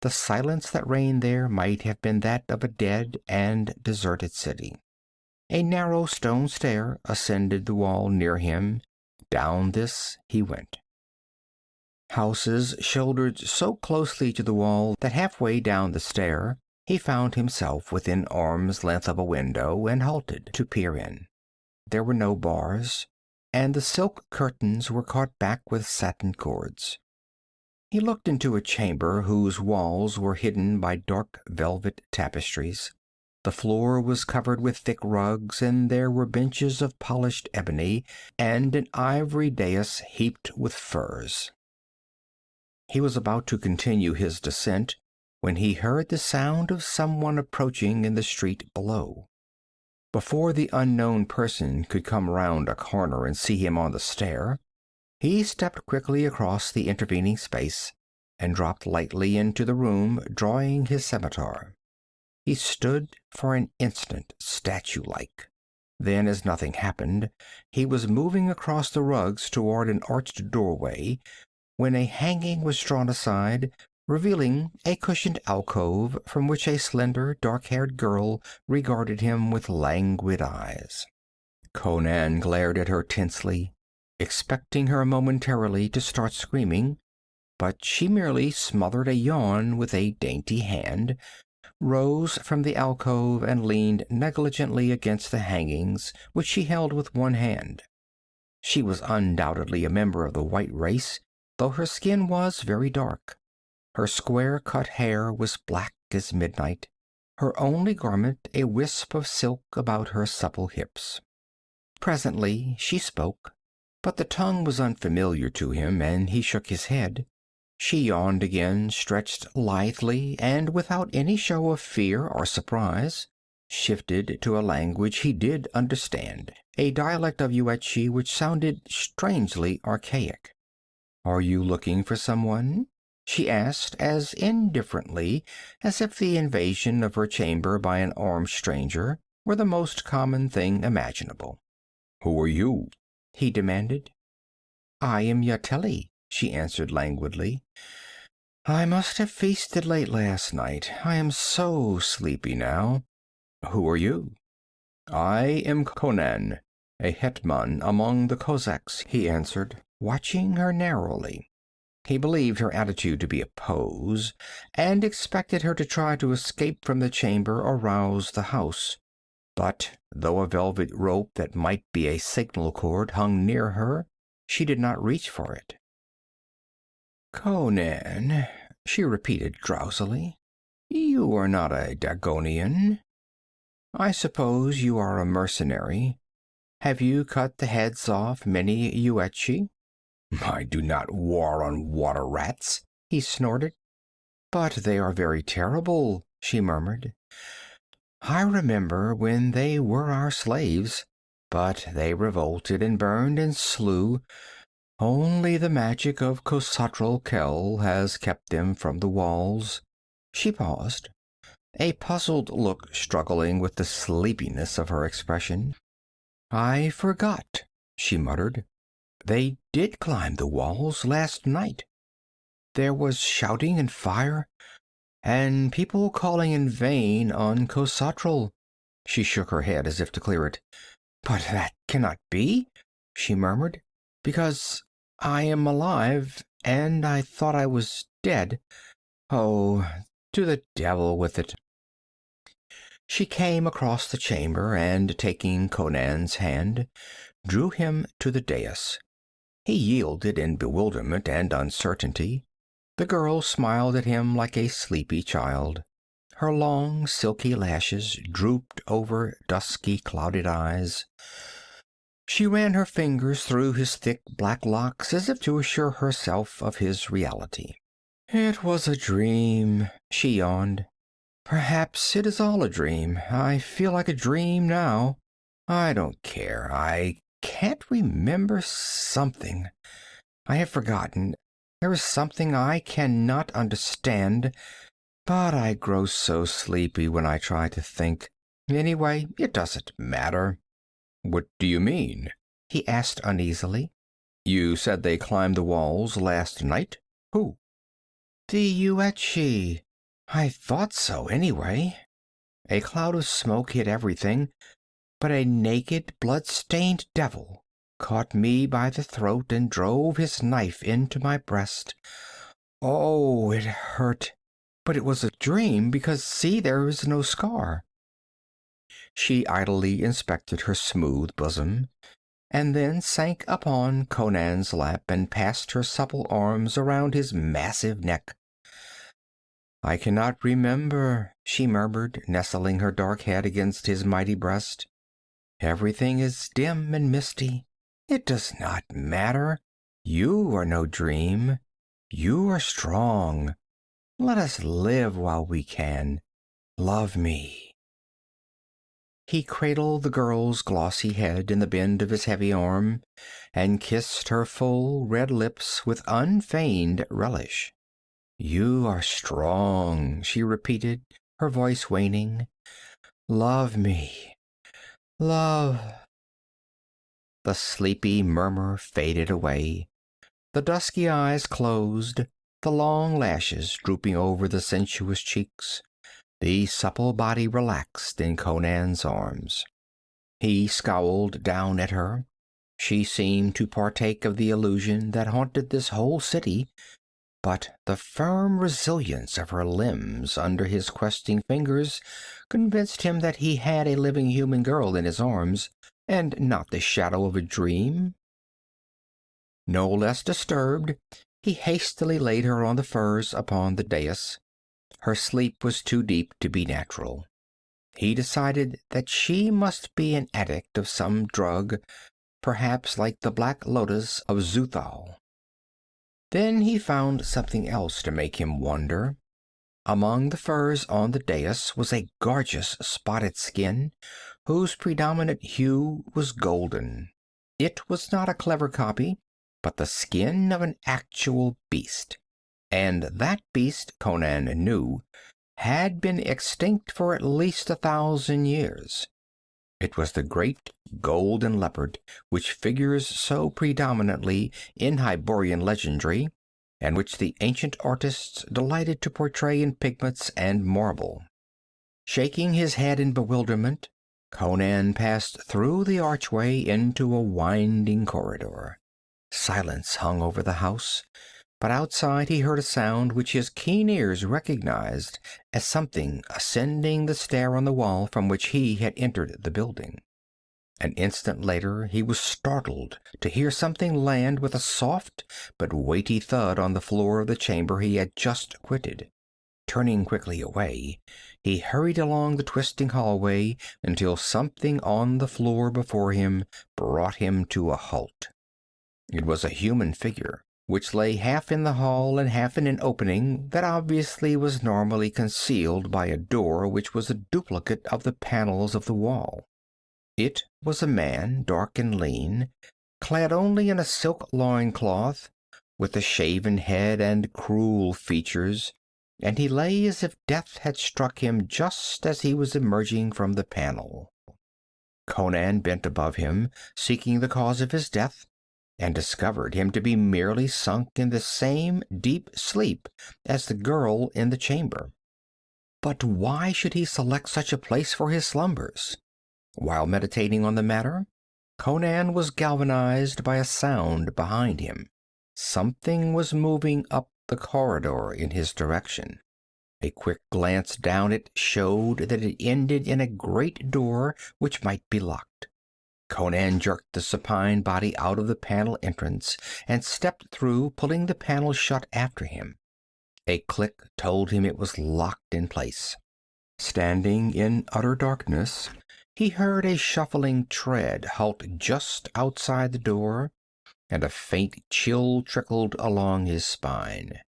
The silence that reigned there might have been that of a dead and deserted city. A narrow stone stair ascended the wall near him. Down this he went. Houses shouldered so closely to the wall that halfway down the stair he found himself within arm's length of a window and halted to peer in. There were no bars, and the silk curtains were caught back with satin cords. He looked into a chamber whose walls were hidden by dark velvet tapestries. The floor was covered with thick rugs, and there were benches of polished ebony and an ivory dais heaped with furs. He was about to continue his descent when he heard the sound of someone approaching in the street below. Before the unknown person could come round a corner and see him on the stair, he stepped quickly across the intervening space and dropped lightly into the room, drawing his scimitar. He stood for an instant statue-like. Then, as nothing happened, he was moving across the rugs toward an arched doorway when a hanging was drawn aside, revealing a cushioned alcove from which a slender, dark-haired girl regarded him with languid eyes. Conan glared at her tensely, expecting her momentarily to start screaming, but she merely smothered a yawn with a dainty hand, rose from the alcove and leaned negligently against the hangings, which she held with one hand. She was undoubtedly a member of the white race, though her skin was very dark. Her square-cut hair was black as midnight, her only garment a wisp of silk about her supple hips. Presently she spoke, but the tongue was unfamiliar to him, and he shook his head. She yawned again, stretched lithely, and without any show of fear or surprise, shifted to a language he did understand, a dialect of Yuetshi which sounded strangely archaic. "Are you looking for someone?" she asked, as indifferently as if the invasion of her chamber by an armed stranger were the most common thing imaginable. "Who are you?" he demanded. "I am Yateli," she answered languidly. "I must have feasted late last night. I am so sleepy now." "Who are you?" "I am Conan, a hetman among the Cossacks," he answered, watching her narrowly. He believed her attitude to be a pose, and expected her to try to escape from the chamber or rouse the house. But though a velvet rope that might be a signal cord hung near her, she did not reach for it. "Conan," she repeated drowsily, "you are not a Dagonian. I suppose you are a mercenary. Have you cut the heads off many Yuetshi?" "I do not war on water rats," he snorted. "But they are very terrible," she murmured. "I remember when they were our slaves, but they revolted and burned and slew. Only the magic of Khosatral Khel has kept them from the walls." She paused, a puzzled look struggling with the sleepiness of her expression. "I forgot," she muttered. "They did climb the walls last night. There was shouting and fire, and people calling in vain on Khosatral." She shook her head as if to clear it. "But that cannot be," she murmured, "because I am alive, and I thought I was dead. Oh, to the devil with it." She came across the chamber, and taking Conan's hand, drew him to the dais. He yielded in bewilderment and uncertainty. The girl smiled at him like a sleepy child. Her long, silky lashes drooped over dusky, clouded eyes. She ran her fingers through his thick black locks as if to assure herself of his reality. "It was a dream," she yawned. "Perhaps it is all a dream. I feel like a dream now. I don't care. I can't remember something. I have forgotten. There is something I cannot understand, but I grow so sleepy when I try to think. Anyway, it doesn't matter." "What do you mean?" he asked uneasily. "You said they climbed the walls last night. Who?" "The Yuetshi. I thought so, anyway." A cloud of smoke hid everything, but a naked, blood-stained devil caught me by the throat and drove his knife into my breast. Oh, it hurt. But it was a dream, because, see, there is no scar. She idly inspected her smooth bosom, and then sank upon Conan's lap and passed her supple arms around his massive neck. "I cannot remember," she murmured, nestling her dark head against his mighty breast. "Everything is dim and misty. It does not matter. You are no dream. You are strong. Let us live while we can. Love me." He cradled the girl's glossy head in the bend of his heavy arm and kissed her full, red lips with unfeigned relish. "You are strong," she repeated, her voice waning. "Love me. Love." The sleepy murmur faded away. The dusky eyes closed, the long lashes drooping over the sensuous cheeks. The supple body relaxed in Conan's arms. He scowled down at her. She seemed to partake of the illusion that haunted this whole city, but the firm resilience of her limbs under his questing fingers convinced him that he had a living human girl in his arms, and not the shadow of a dream. No less disturbed, he hastily laid her on the furs upon the dais. Her sleep was too deep to be natural. He decided that she must be an addict of some drug, perhaps like the black lotus of Xuthal. Then he found something else to make him wonder. Among the furs on the dais was a gorgeous spotted skin, whose predominant hue was golden. It was not a clever copy, but the skin of an actual beast. And that beast, Conan knew, had been extinct for at least 1,000 years. It was the great golden leopard, which figures so predominantly in Hyborian legendry, and which the ancient artists delighted to portray in pigments and marble. Shaking his head in bewilderment, Conan passed through the archway into a winding corridor. Silence hung over the house, but outside he heard a sound which his keen ears recognized as something ascending the stair on the wall from which he had entered the building. An instant later he was startled to hear something land with a soft but weighty thud on the floor of the chamber he had just quitted. Turning quickly away, he hurried along the twisting hallway until something on the floor before him brought him to a halt. It was a human figure, which lay half in the hall and half in an opening that obviously was normally concealed by a door which was a duplicate of the panels of the wall. It was a man, dark and lean, clad only in a silk loincloth, with a shaven head and cruel features, and he lay as if death had struck him just as he was emerging from the panel. Conan bent above him, seeking the cause of his death, and discovered him to be merely sunk in the same deep sleep as the girl in the chamber. But why should he select such a place for his slumbers? While meditating on the matter, Conan was galvanized by a sound behind him. Something was moving up the corridor in his direction. A quick glance down it showed that it ended in a great door which might be locked. Conan jerked the supine body out of the panel entrance and stepped through, pulling the panel shut after him. A click told him it was locked in place. Standing in utter darkness, he heard a shuffling tread halt just outside the door, and a faint chill trickled along his spine.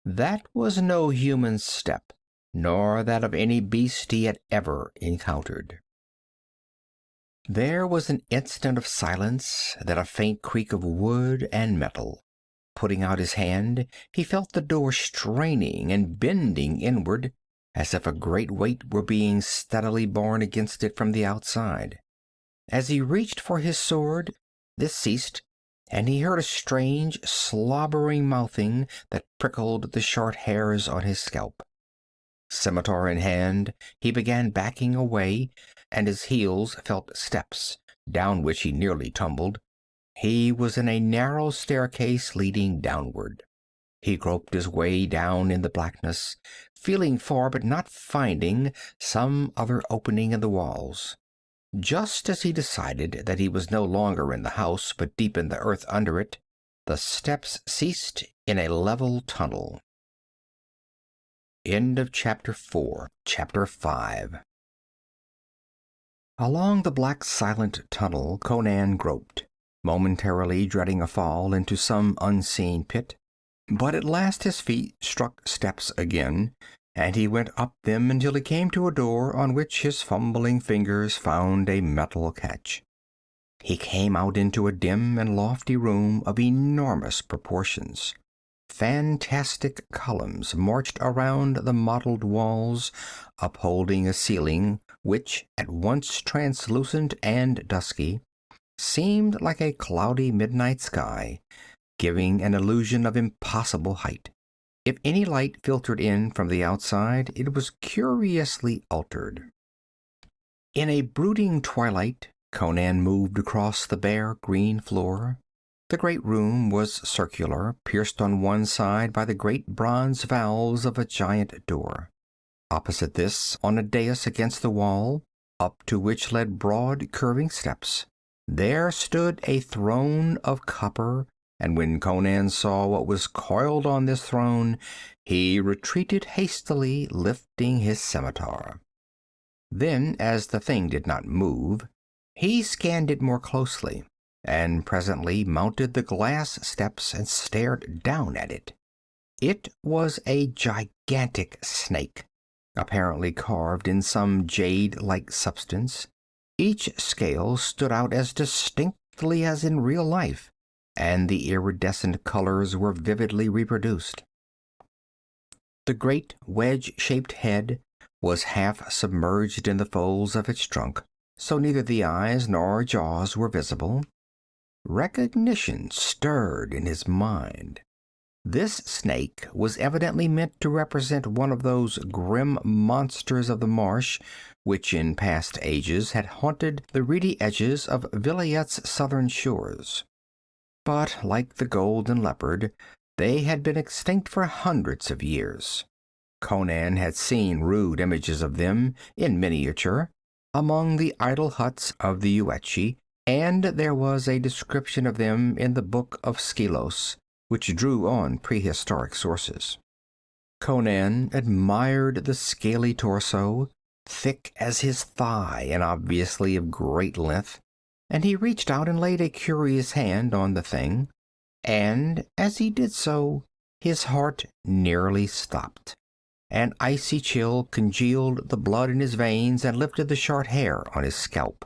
That was no human step, nor that of any beast he had ever encountered. There was an instant of silence, then a faint creak of wood and metal. Putting out his hand, he felt the door straining and bending inward, as if a great weight were being steadily borne against it from the outside. As he reached for his sword, this ceased, and he heard a strange, slobbering mouthing that prickled the short hairs on his scalp. Scimitar in hand, he began backing away, and his heels felt steps, down which he nearly tumbled. He was in a narrow staircase leading downward. He groped his way down in the blackness, feeling for but not finding some other opening in the walls. Just as he decided that he was no longer in the house but deep in the earth under it, the steps ceased in a level tunnel. End of Chapter 4. Chapter 5. Along the black silent tunnel Conan groped, momentarily dreading a fall into some unseen pit. But at last his feet struck steps again, and he went up them until he came to a door on which his fumbling fingers found a metal catch. He came out into a dim and lofty room of enormous proportions. Fantastic columns marched around the mottled walls, upholding a ceiling which, at once translucent and dusky, seemed like a cloudy midnight sky, giving an illusion of impossible height. If any light filtered in from the outside, it was curiously altered. In a brooding twilight, Conan moved across the bare green floor. The great room was circular, pierced on one side by the great bronze valves of a giant door. Opposite this, on a dais against the wall, up to which led broad curving steps, there stood a throne of copper, and when Conan saw what was coiled on this throne, he retreated hastily, lifting his scimitar. Then, as the thing did not move, he scanned it more closely. and presently mounted the glass steps and stared down at it. It was a gigantic snake, apparently carved in some jade-like substance. Each scale stood out as distinctly as in real life, and the iridescent colors were vividly reproduced. The great wedge-shaped head was half submerged in the folds of its trunk, so neither the eyes nor jaws were visible. Recognition stirred in his mind. This snake was evidently meant to represent one of those grim monsters of the marsh which in past ages had haunted the reedy edges of Vilayet's southern shores. But, like the golden leopard, they had been extinct for hundreds of years. Conan had seen rude images of them in miniature among the idle huts of the Yuetshi, and there was a description of them in the Book of Skelos, which drew on prehistoric sources. Conan admired the scaly torso, thick as his thigh and obviously of great length, and he reached out and laid a curious hand on the thing, and as he did so, his heart nearly stopped. An icy chill congealed the blood in his veins and lifted the short hair on his scalp.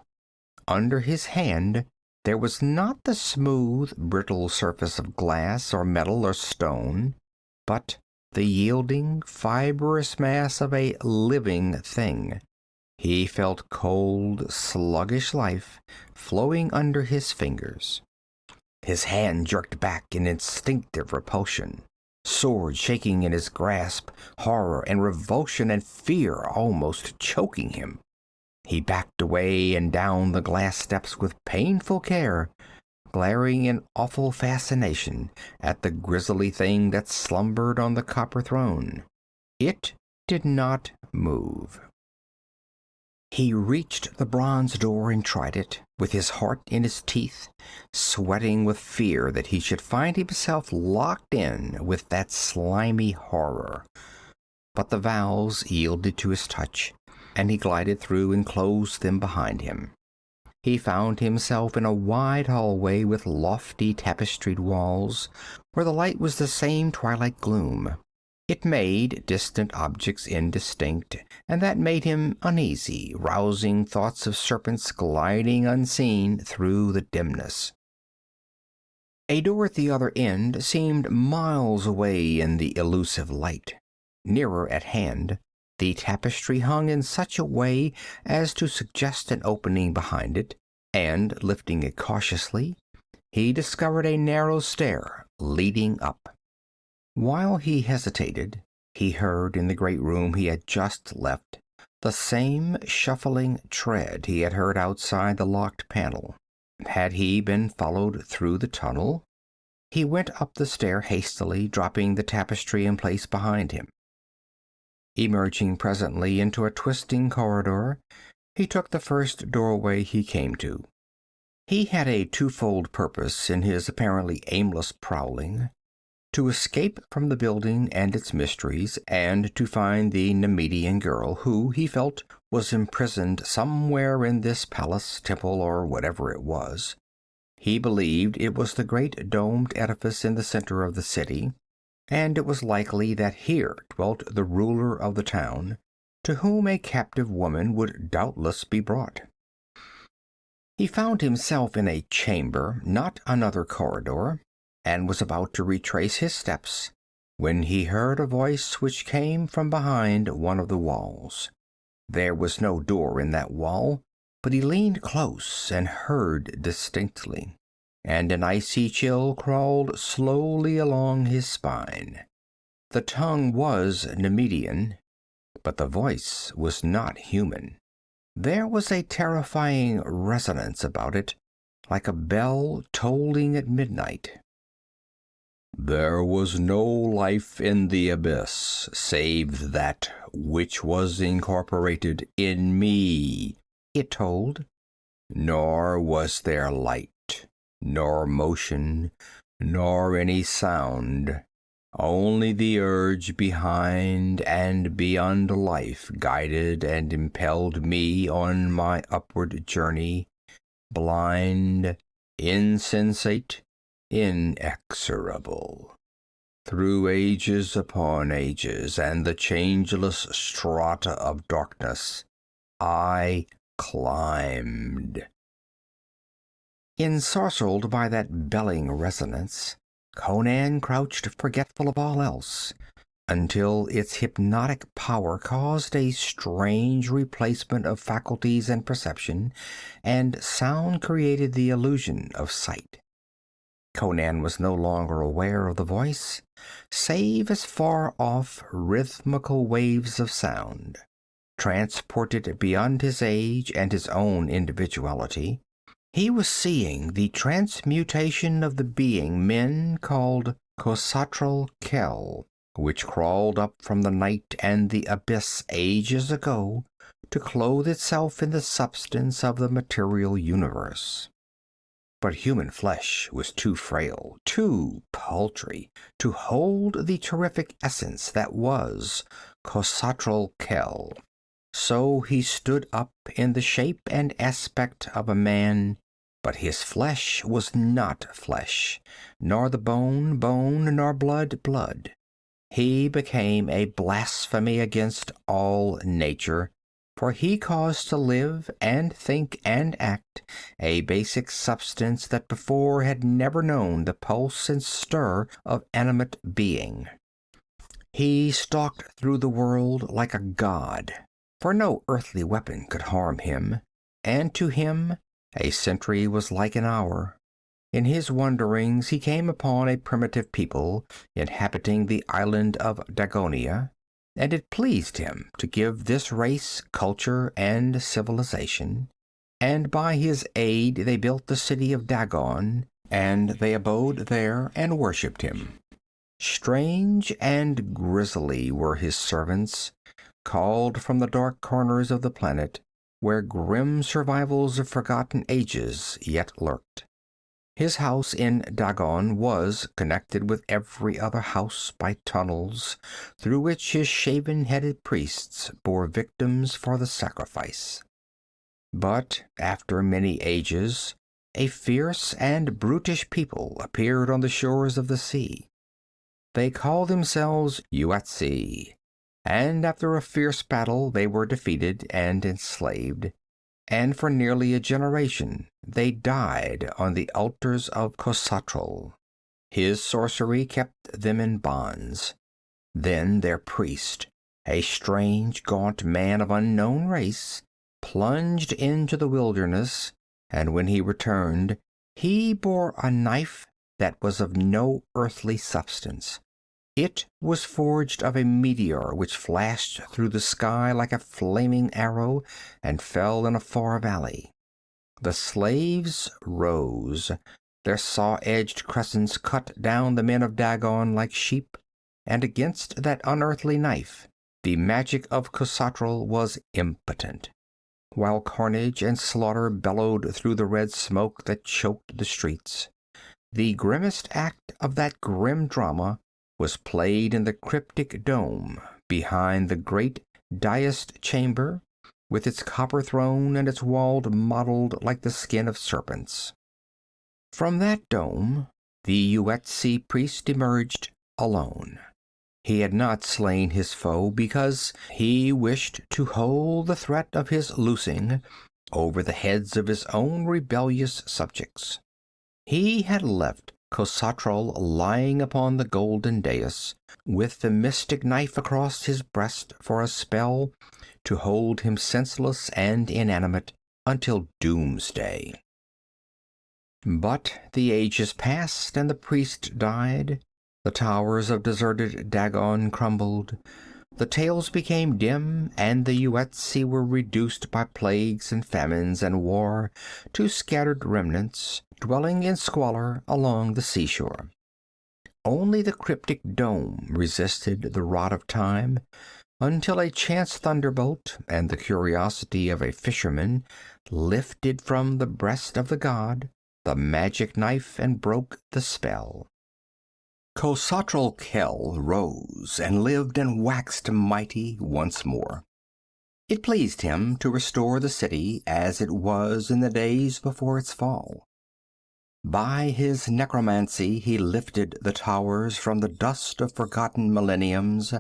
Under his hand there was not the smooth, brittle surface of glass or metal or stone, but the yielding, fibrous mass of a living thing. He felt cold, sluggish life flowing under his fingers. His hand jerked back in instinctive repulsion, sword shaking in his grasp, horror and revulsion and fear almost choking him. He backed away and down the glass steps with painful care, glaring in awful fascination at the grisly thing that slumbered on the copper throne. It did not move. He reached the bronze door and tried it, with his heart in his teeth, sweating with fear that he should find himself locked in with that slimy horror. But the valves yielded to his touch, and he glided through and closed them behind him. He found himself in a wide hallway with lofty tapestried walls, where the light was the same twilight gloom. It made distant objects indistinct, and that made him uneasy, rousing thoughts of serpents gliding unseen through the dimness. A door at the other end seemed miles away in the elusive light. Nearer at hand, the tapestry hung in such a way as to suggest an opening behind it, and, lifting it cautiously, he discovered a narrow stair leading up. While he hesitated, he heard in the great room he had just left the same shuffling tread he had heard outside the locked panel. Had he been followed through the tunnel? He went up the stair hastily, dropping the tapestry in place behind him. Emerging presently into a twisting corridor, he took the first doorway he came to. He had a twofold purpose in his apparently aimless prowling: to escape from the building and its mysteries, and to find the Nemedian girl who, he felt, was imprisoned somewhere in this palace, temple, or whatever it was. He believed it was the great domed edifice in the center of the city, and it was likely that here dwelt the ruler of the town, to whom a captive woman would doubtless be brought. He found himself in a chamber, not another corridor, and was about to retrace his steps when he heard a voice which came from behind one of the walls. There was no door in that wall, but he leaned close and heard distinctly, and an icy chill crawled slowly along his spine. The tongue was Nemedian, but the voice was not human. There was a terrifying resonance about it, like a bell tolling at midnight. "There was no life in the abyss save that which was incorporated in me," it told. "Nor was there light, nor motion, nor any sound. Only the urge behind and beyond life guided and impelled me on my upward journey, blind, insensate, inexorable. Through ages upon ages and the changeless strata of darkness, I climbed. Ensorcelled by that belling resonance, Conan crouched forgetful of all else, until its hypnotic power caused a strange replacement of faculties and perception, and sound created the illusion of sight. Conan was no longer aware of the voice, save as far-off rhythmical waves of sound. Transported beyond his age and his own individuality, he was seeing the transmutation of the being men called Khosatral Khel, which crawled up from the night and the abyss ages ago to clothe itself in the substance of the material universe. But human flesh was too frail, too paltry, to hold the terrific essence that was Khosatral Khel. So he stood up in the shape and aspect of a man, but his flesh was not flesh, nor the bone bone, nor blood blood. He became a blasphemy against all nature, for he caused to live and think and act a basic substance that before had never known the pulse and stir of animate being. He stalked through the world like a god, for no earthly weapon could harm him, and to him a century was like an hour. In his wanderings he came upon a primitive people inhabiting the island of Dagonia, and it pleased him to give this race culture and civilization, and by his aid they built the city of Dagon, and they abode there and worshipped him. Strange and grisly were his servants, called from the dark corners of the planet, where grim survivals of forgotten ages yet lurked. His house in Dagon was connected with every other house by tunnels through which his shaven-headed priests bore victims for the sacrifice. But after many ages, a fierce and brutish people appeared on the shores of the sea. They called themselves Yuetsi, and after a fierce battle they were defeated and enslaved, and for nearly a generation they died on the altars of Khosatral. His sorcery kept them in bonds. Then their priest, a strange, gaunt man of unknown race, plunged into the wilderness, and when he returned, he bore a knife that was of no earthly substance. It was forged of a meteor which flashed through the sky like a flaming arrow and fell in a far valley. The slaves rose. Their saw-edged crescents cut down the men of Dagon like sheep, and against that unearthly knife the magic of Khosatral was impotent. While carnage and slaughter bellowed through the red smoke that choked the streets, the grimmest act of that grim drama was played in the cryptic dome behind the great daïsed chamber, with its copper throne and its walls mottled like the skin of serpents. From that dome the Yuetsi priest emerged alone. He had not slain his foe because he wished to hold the threat of his loosing over the heads of his own rebellious subjects. He had left Khosatral lying upon the golden dais, with the mystic knife across his breast for a spell to hold him senseless and inanimate until doomsday. But the ages passed and the priest died. The towers of deserted Dagon crumbled. The tales became dim, and the Yuetsi were reduced by plagues and famines and war to scattered remnants, dwelling in squalor along the seashore. Only the cryptic dome resisted the rod of time, until a chance thunderbolt and the curiosity of a fisherman lifted from the breast of the god the magic knife and broke the spell. Khosatral Khel rose and lived and waxed mighty once more. It pleased him to restore the city as it was in the days before its fall. By his necromancy he lifted the towers from the dust of forgotten millenniums,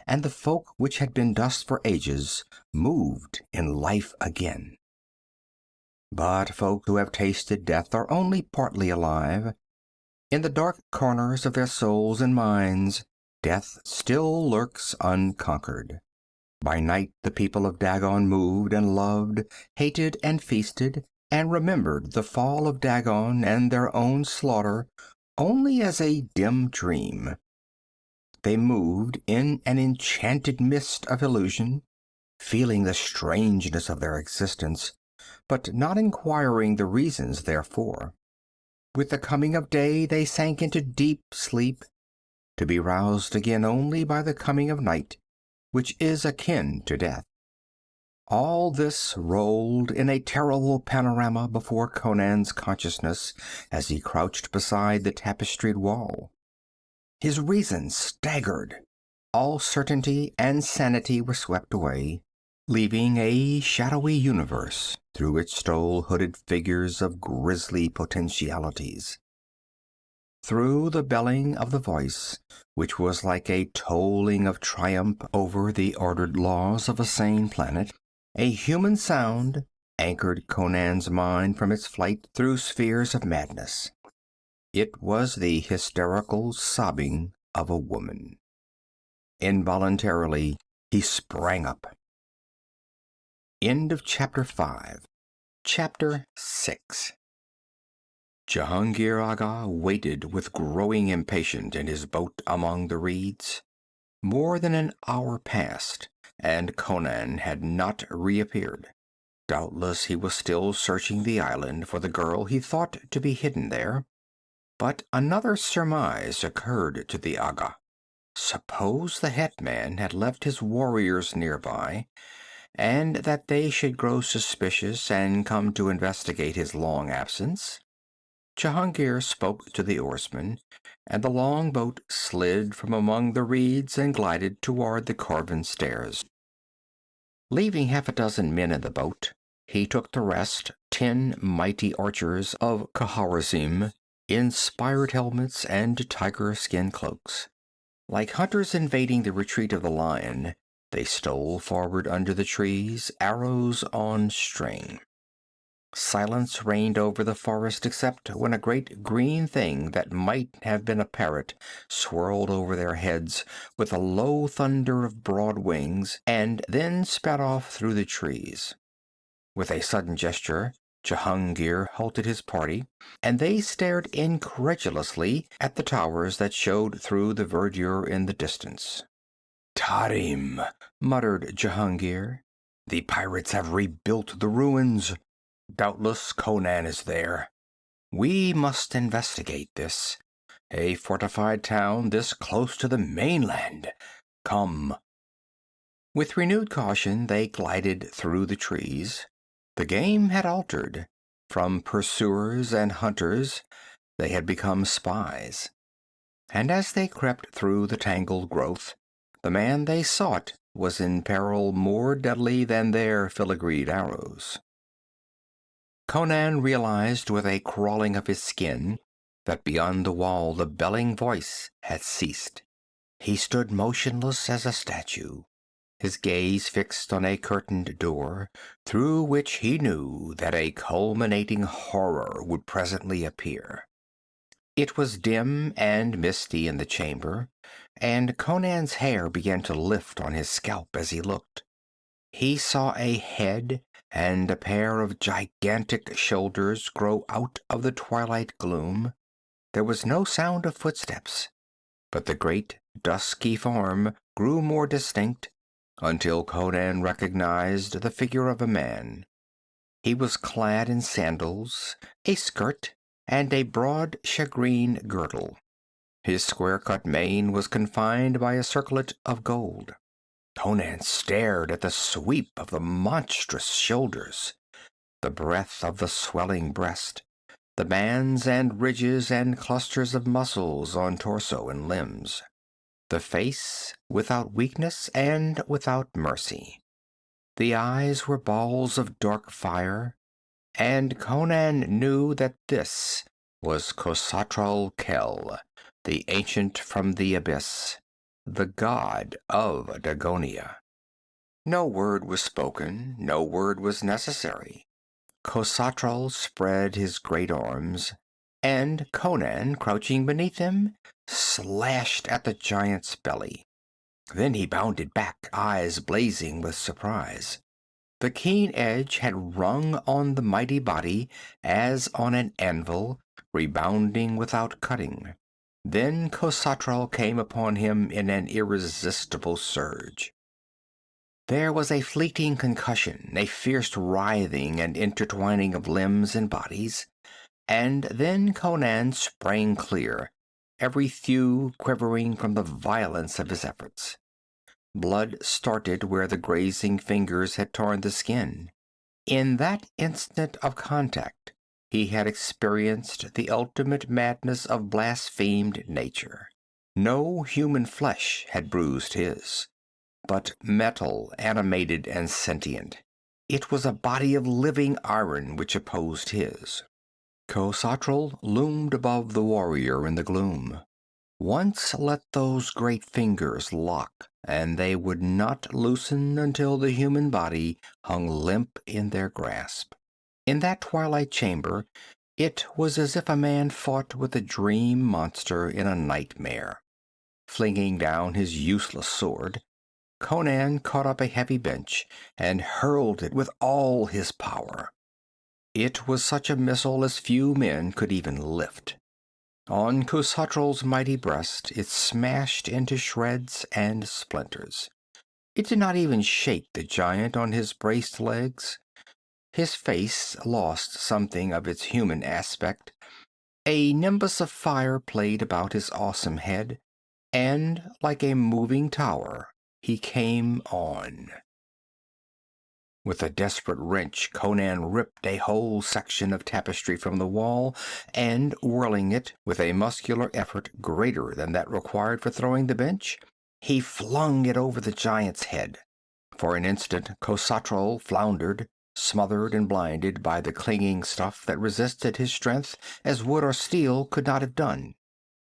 and the folk which had been dust for ages moved in life again. But folk who have tasted death are only partly alive. In the dark corners of their souls and minds, death still lurks unconquered. By night the people of Dagon moved and loved, hated and feasted, and remembered the fall of Dagon and their own slaughter only as a dim dream. They moved in an enchanted mist of illusion, feeling the strangeness of their existence, but not inquiring the reasons therefor. With the coming of day they sank into deep sleep, to be roused again only by the coming of night, which is akin to death. All this rolled in a terrible panorama before Conan's consciousness as he crouched beside the tapestried wall. His reason staggered. All certainty and sanity were swept away, leaving a shadowy universe through which stole hooded figures of grisly potentialities. Through the belling of the voice, which was like a tolling of triumph over the ordered laws of a sane planet, a human sound anchored Conan's mind from its flight through spheres of madness. It was the hysterical sobbing of a woman. Involuntarily, he sprang up. End of Chapter 5. Chapter 6. Jahangir Agha waited with growing impatience in his boat among the reeds. More than an hour passed, and Conan had not reappeared. Doubtless he was still searching the island for the girl he thought to be hidden there. But another surmise occurred to the Agha. Suppose the hetman had left his warriors nearby, and that they should grow suspicious and come to investigate his long absence? Jahangir spoke to the oarsman, and the long boat slid from among the reeds and glided toward the carven stairs. Leaving half a dozen men in the boat, he took to rest 10 mighty archers of Khwarazm, in spired helmets and tiger-skin cloaks. Like hunters invading the retreat of the lion, they stole forward under the trees, arrows on string. Silence reigned over the forest except when a great green thing that might have been a parrot swirled over their heads with a low thunder of broad wings and then sped off through the trees. With a sudden gesture, Jahangir halted his party, and they stared incredulously at the towers that showed through the verdure in the distance. "Tarim," muttered Jahangir. "The pirates have rebuilt the ruins. Doubtless Conan is there. We must investigate this. A fortified town this close to the mainland. Come." With renewed caution, they glided through the trees. The game had altered. From pursuers and hunters, they had become spies. And as they crept through the tangled growth, the man they sought was in peril more deadly than their filigreed arrows. Conan realized with a crawling of his skin that beyond the wall the belling voice had ceased. He stood motionless as a statue, his gaze fixed on a curtained door, through which he knew that a culminating horror would presently appear. It was dim and misty in the chamber, and Conan's hair began to lift on his scalp as he looked. He saw a head and a pair of gigantic shoulders grow out of the twilight gloom. There was no sound of footsteps, but the great dusky form grew more distinct, until Conan recognized the figure of a man. He was clad in sandals, a skirt, and a broad shagreen girdle. His square-cut mane was confined by a circlet of gold. Conan stared at the sweep of the monstrous shoulders, the breadth of the swelling breast, the bands and ridges and clusters of muscles on torso and limbs. The face without weakness and without mercy. The eyes were balls of dark fire, and Conan knew that this was Khosatral Khel, the ancient from the abyss, the god of Dagonia. No word was spoken, no word was necessary. Khosatral spread his great arms, and Conan, crouching beneath them, slashed at the giant's belly. Then he bounded back, eyes blazing with surprise. The keen edge had rung on the mighty body as on an anvil, rebounding without cutting. Then Khosatral came upon him in an irresistible surge. There was a fleeting concussion, a fierce writhing and intertwining of limbs and bodies, and then Conan sprang clear, every thew quivering from the violence of his efforts. Blood started where the grazing fingers had torn the skin. In that instant of contact, he had experienced the ultimate madness of blasphemed nature. No human flesh had bruised his, but metal, animated and sentient. It was a body of living iron which opposed his. Khosatral loomed above the warrior in the gloom. Once let those great fingers lock, and they would not loosen until the human body hung limp in their grasp. In that twilight chamber, it was as if a man fought with a dream monster in a nightmare. Flinging down his useless sword, Conan caught up a heavy bench and hurled it with all his power. It was such a missile as few men could even lift. On Khosatral's mighty breast it smashed into shreds and splinters. It did not even shake the giant on his braced legs. His face lost something of its human aspect. A nimbus of fire played about his awesome head, and like a moving tower, he came on. With a desperate wrench, Conan ripped a whole section of tapestry from the wall, and, whirling it with a muscular effort greater than that required for throwing the bench, he flung it over the giant's head. For an instant, Khosatral floundered, smothered and blinded by the clinging stuff that resisted his strength as wood or steel could not have done.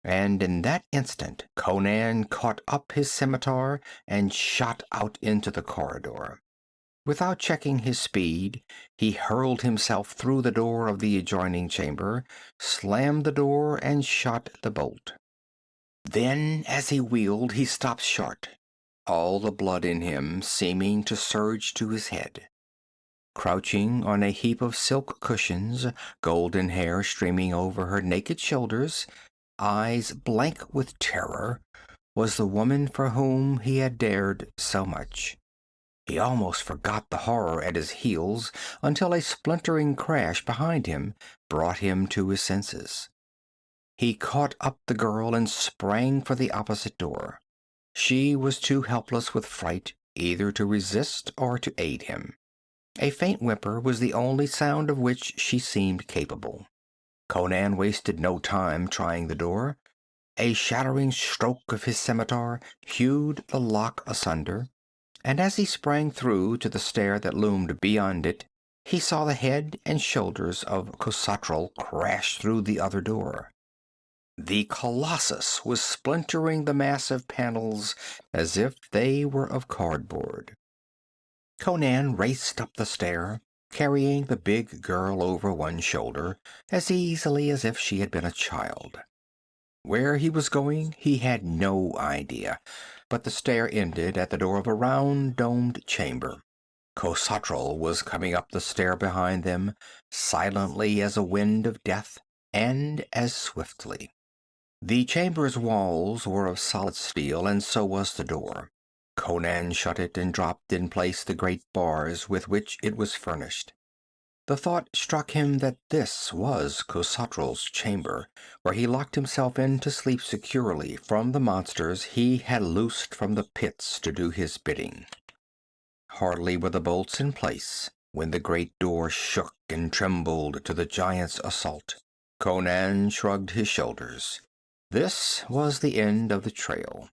And in that instant, Conan caught up his scimitar and shot out into the corridor. Without checking his speed, he hurled himself through the door of the adjoining chamber, slammed the door, and shot the bolt. Then, as he wheeled, he stopped short, all the blood in him seeming to surge to his head. Crouching on a heap of silk cushions, golden hair streaming over her naked shoulders, eyes blank with terror, was the woman for whom he had dared so much. He almost forgot the horror at his heels until a splintering crash behind him brought him to his senses. He caught up the girl and sprang for the opposite door. She was too helpless with fright either to resist or to aid him. A faint whimper was the only sound of which she seemed capable. Conan wasted no time trying the door. A shattering stroke of his scimitar hewed the lock asunder, and as he sprang through to the stair that loomed beyond it, he saw the head and shoulders of Khosatral crash through the other door. The colossus was splintering the massive panels as if they were of cardboard. Conan raced up the stair, carrying the big girl over one shoulder as easily as if she had been a child. Where he was going, he had no idea, but the stair ended at the door of a round, domed chamber. Khosatral was coming up the stair behind them, silently as a wind of death, and as swiftly. The chamber's walls were of solid steel, and so was the door. Conan shut it and dropped in place the great bars with which it was furnished. The thought struck him that this was Khosatral's chamber, where he locked himself in to sleep securely from the monsters he had loosed from the pits to do his bidding. Hardly were the bolts in place when the great door shook and trembled to the giant's assault. Conan shrugged his shoulders. This was the end of the trail.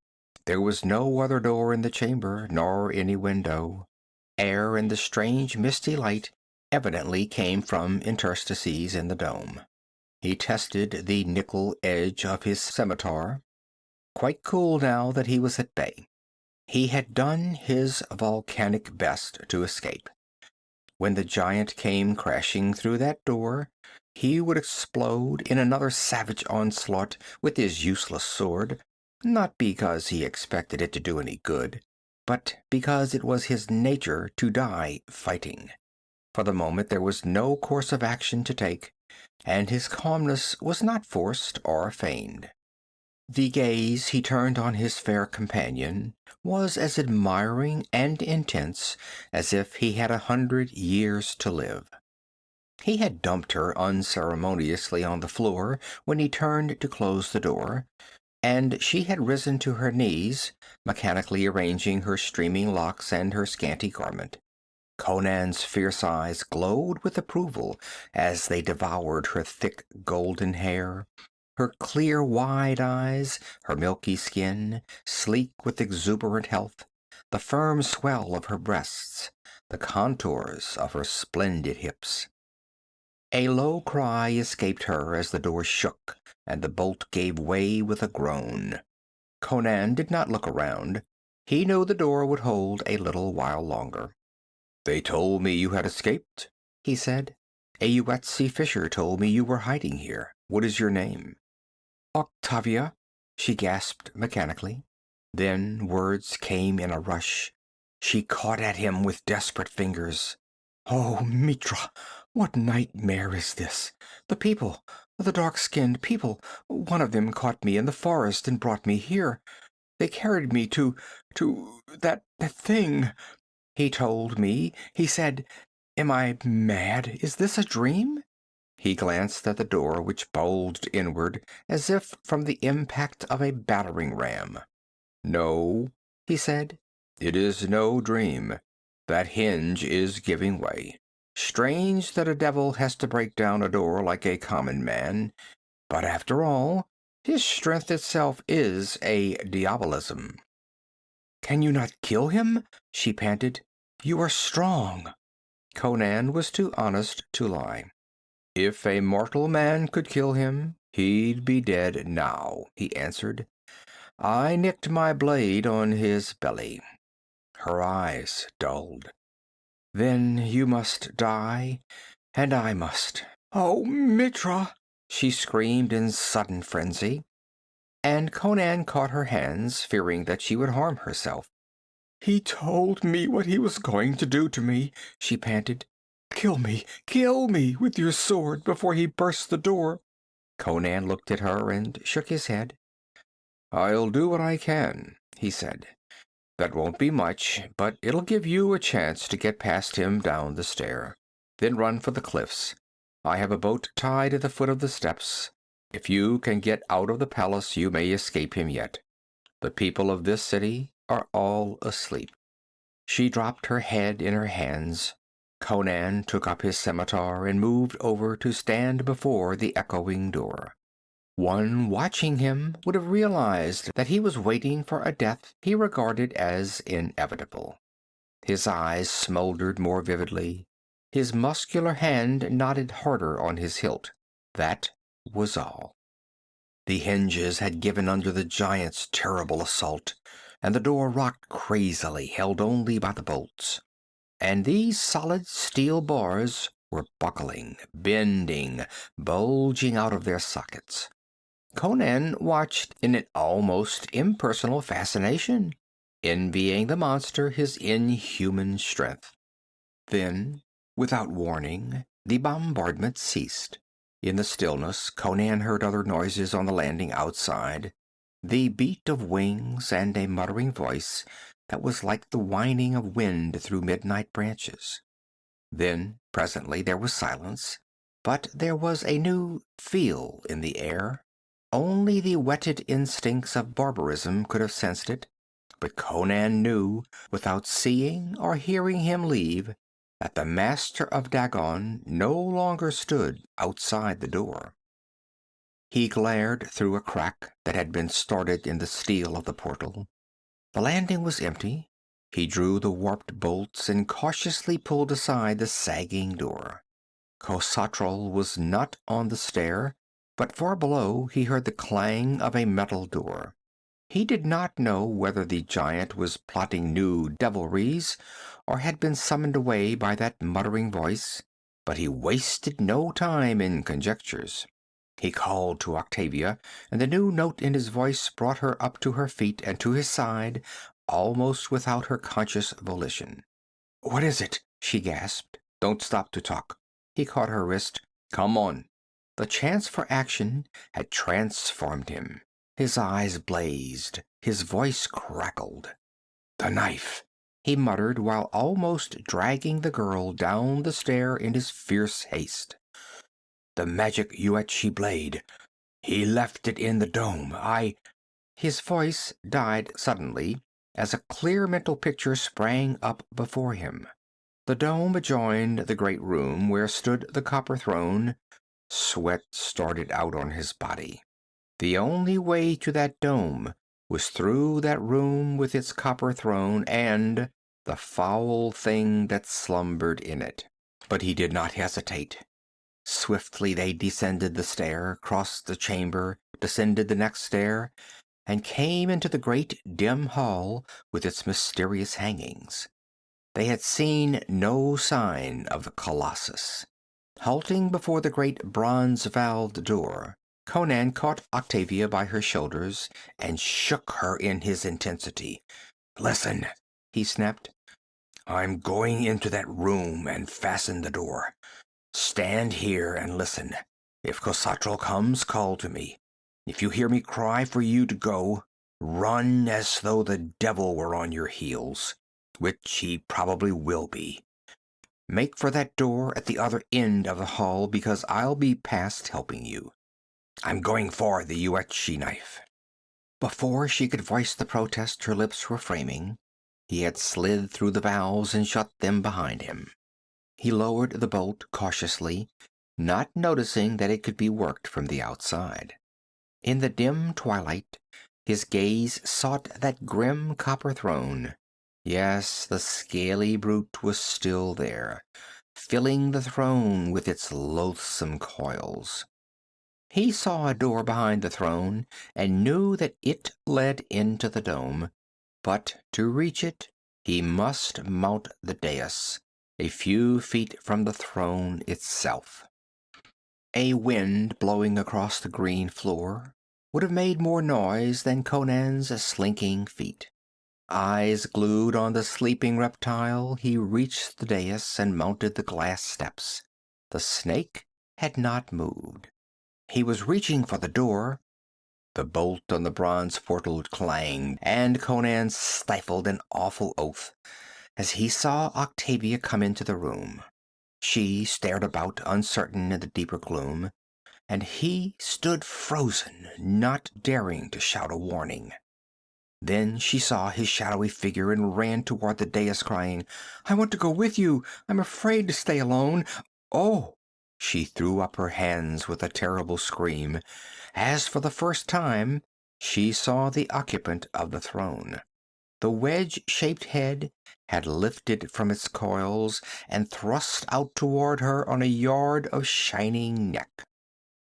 There was no other door in the chamber, nor any window. Air and the strange misty light evidently came from interstices in the dome. He tested the nickel edge of his scimitar, quite cool now that he was at bay. He had done his volcanic best to escape. When the giant came crashing through that door, he would explode in another savage onslaught with his useless sword, not because he expected it to do any good, but because it was his nature to die fighting. For the moment there was no course of action to take, and his calmness was not forced or feigned. The gaze he turned on his fair companion was as admiring and intense as if he had 100 years to live. He had dumped her unceremoniously on the floor when he turned to close the door, and she had risen to her knees, mechanically arranging her streaming locks and her scanty garment. Conan's fierce eyes glowed with approval as they devoured her thick golden hair, her clear wide eyes, her milky skin, sleek with exuberant health, the firm swell of her breasts, the contours of her splendid hips. A low cry escaped her as the door shook and the bolt gave way with a groan. Conan did not look around. He knew the door would hold a little while longer. "They told me you had escaped," he said. "A Yuetzi fisher told me you were hiding here. What is your name?" "Octavia," she gasped mechanically. Then words came in a rush. She caught at him with desperate fingers. "Oh, Mitra, what nightmare is this? The dark-skinned people, one of them caught me in the forest and brought me here. They carried me to that thing. He told me, he said, am I mad? Is this a dream?" He glanced at the door, which bulged inward as if from the impact of a battering ram. "No," he said, "it is no dream. That hinge is giving way. Strange that a devil has to break down a door like a common man, but after all, his strength itself is a diabolism." "Can you not kill him?" she panted. "You are strong." Conan was too honest to lie. "If a mortal man could kill him, he'd be dead now," he answered. "I nicked my blade on his belly." Her eyes dulled. "Then you must die, and I must." "Oh, Mitra!" she screamed in sudden frenzy, and Conan caught her hands, fearing that she would harm herself. "He told me what he was going to do to me," she panted. Kill me with your sword before he bursts the door." Conan looked at her and shook his head. "I'll do what I can," he said. "That won't be much, but it'll give you a chance to get past him down the stair. Then run for the cliffs. I have a boat tied at the foot of the steps. If you can get out of the palace, you may escape him yet. The people of this city are all asleep." She dropped her head in her hands. Conan took up his scimitar and moved over to stand before the echoing door. One watching him would have realized that he was waiting for a death he regarded as inevitable. His eyes smoldered more vividly. His muscular hand knotted harder on his hilt. That was all. The hinges had given under the giant's terrible assault, and the door rocked crazily, held only by the bolts. And these solid steel bars were buckling, bending, bulging out of their sockets. Conan watched in an almost impersonal fascination, envying the monster his inhuman strength. Then, without warning, the bombardment ceased. In the stillness, Conan heard other noises on the landing outside, the beat of wings and a muttering voice that was like the whining of wind through midnight branches. Then, presently, there was silence, but there was a new feel in the air. Only the whetted instincts of barbarism could have sensed it, but Conan knew, without seeing or hearing him leave, that the master of Dagon no longer stood outside the door. He glared through a crack that had been started in the steel of the portal. The landing was empty. He drew the warped bolts and cautiously pulled aside the sagging door. Khosatral was not on the stair, But far below he heard the clang of a metal door. He did not know whether the giant was plotting new devilries or had been summoned away by that muttering voice, but he wasted no time in conjectures. He called to Octavia, and the new note in his voice brought her up to her feet and to his side, almost without her conscious volition. "What is it?" she gasped. "Don't stop to talk." He caught her wrist. "Come on." The chance for action had transformed him. His eyes blazed, his voice crackled. "The knife," he muttered while almost dragging the girl down the stair in his fierce haste. "The magic Yuetshi blade. He left it in the dome. His voice died suddenly as a clear mental picture sprang up before him. The dome adjoined the great room where stood the copper throne. Sweat started out on his body. The only way to that dome was through that room with its copper throne and the foul thing that slumbered in it. But he did not hesitate. Swiftly they descended the stair, crossed the chamber, descended the next stair, and came into the great dim hall with its mysterious hangings. They had seen no sign of the Colossus. Halting before the great bronze-valved door, Conan caught Octavia by her shoulders and shook her in his intensity. "Listen," he snapped. "I'm going into that room and fasten the door. Stand here and listen. If Khosatral comes, call to me. If you hear me cry for you to go, run as though the devil were on your heels, which he probably will be. Make for that door at the other end of the hall, because I'll be past helping you. I'm going for the Yuetshi knife." Before she could voice the protest her lips were framing, he had slid through the valves and shut them behind him. He lowered the bolt cautiously, not noticing that it could be worked from the outside. In the dim twilight, his gaze sought that grim copper throne. Yes, the scaly brute was still there, filling the throne with its loathsome coils. He saw a door behind the throne and knew that it led into the dome, but to reach it he must mount the dais, a few feet from the throne itself. A wind blowing across the green floor would have made more noise than Conan's slinking feet. Eyes glued on the sleeping reptile, he reached the dais and mounted the glass steps. The snake had not moved. He was reaching for the door. The bolt on the bronze portal clanged, and Conan stifled an awful oath as he saw Octavia come into the room. She stared about, uncertain in the deeper gloom, and he stood frozen, not daring to shout a warning. Then she saw his shadowy figure and ran toward the dais, crying, "I want to go with you. I'm afraid to stay alone. Oh!" She threw up her hands with a terrible scream, as for the first time she saw the occupant of the throne. The wedge-shaped head had lifted from its coils and thrust out toward her on a yard of shining neck.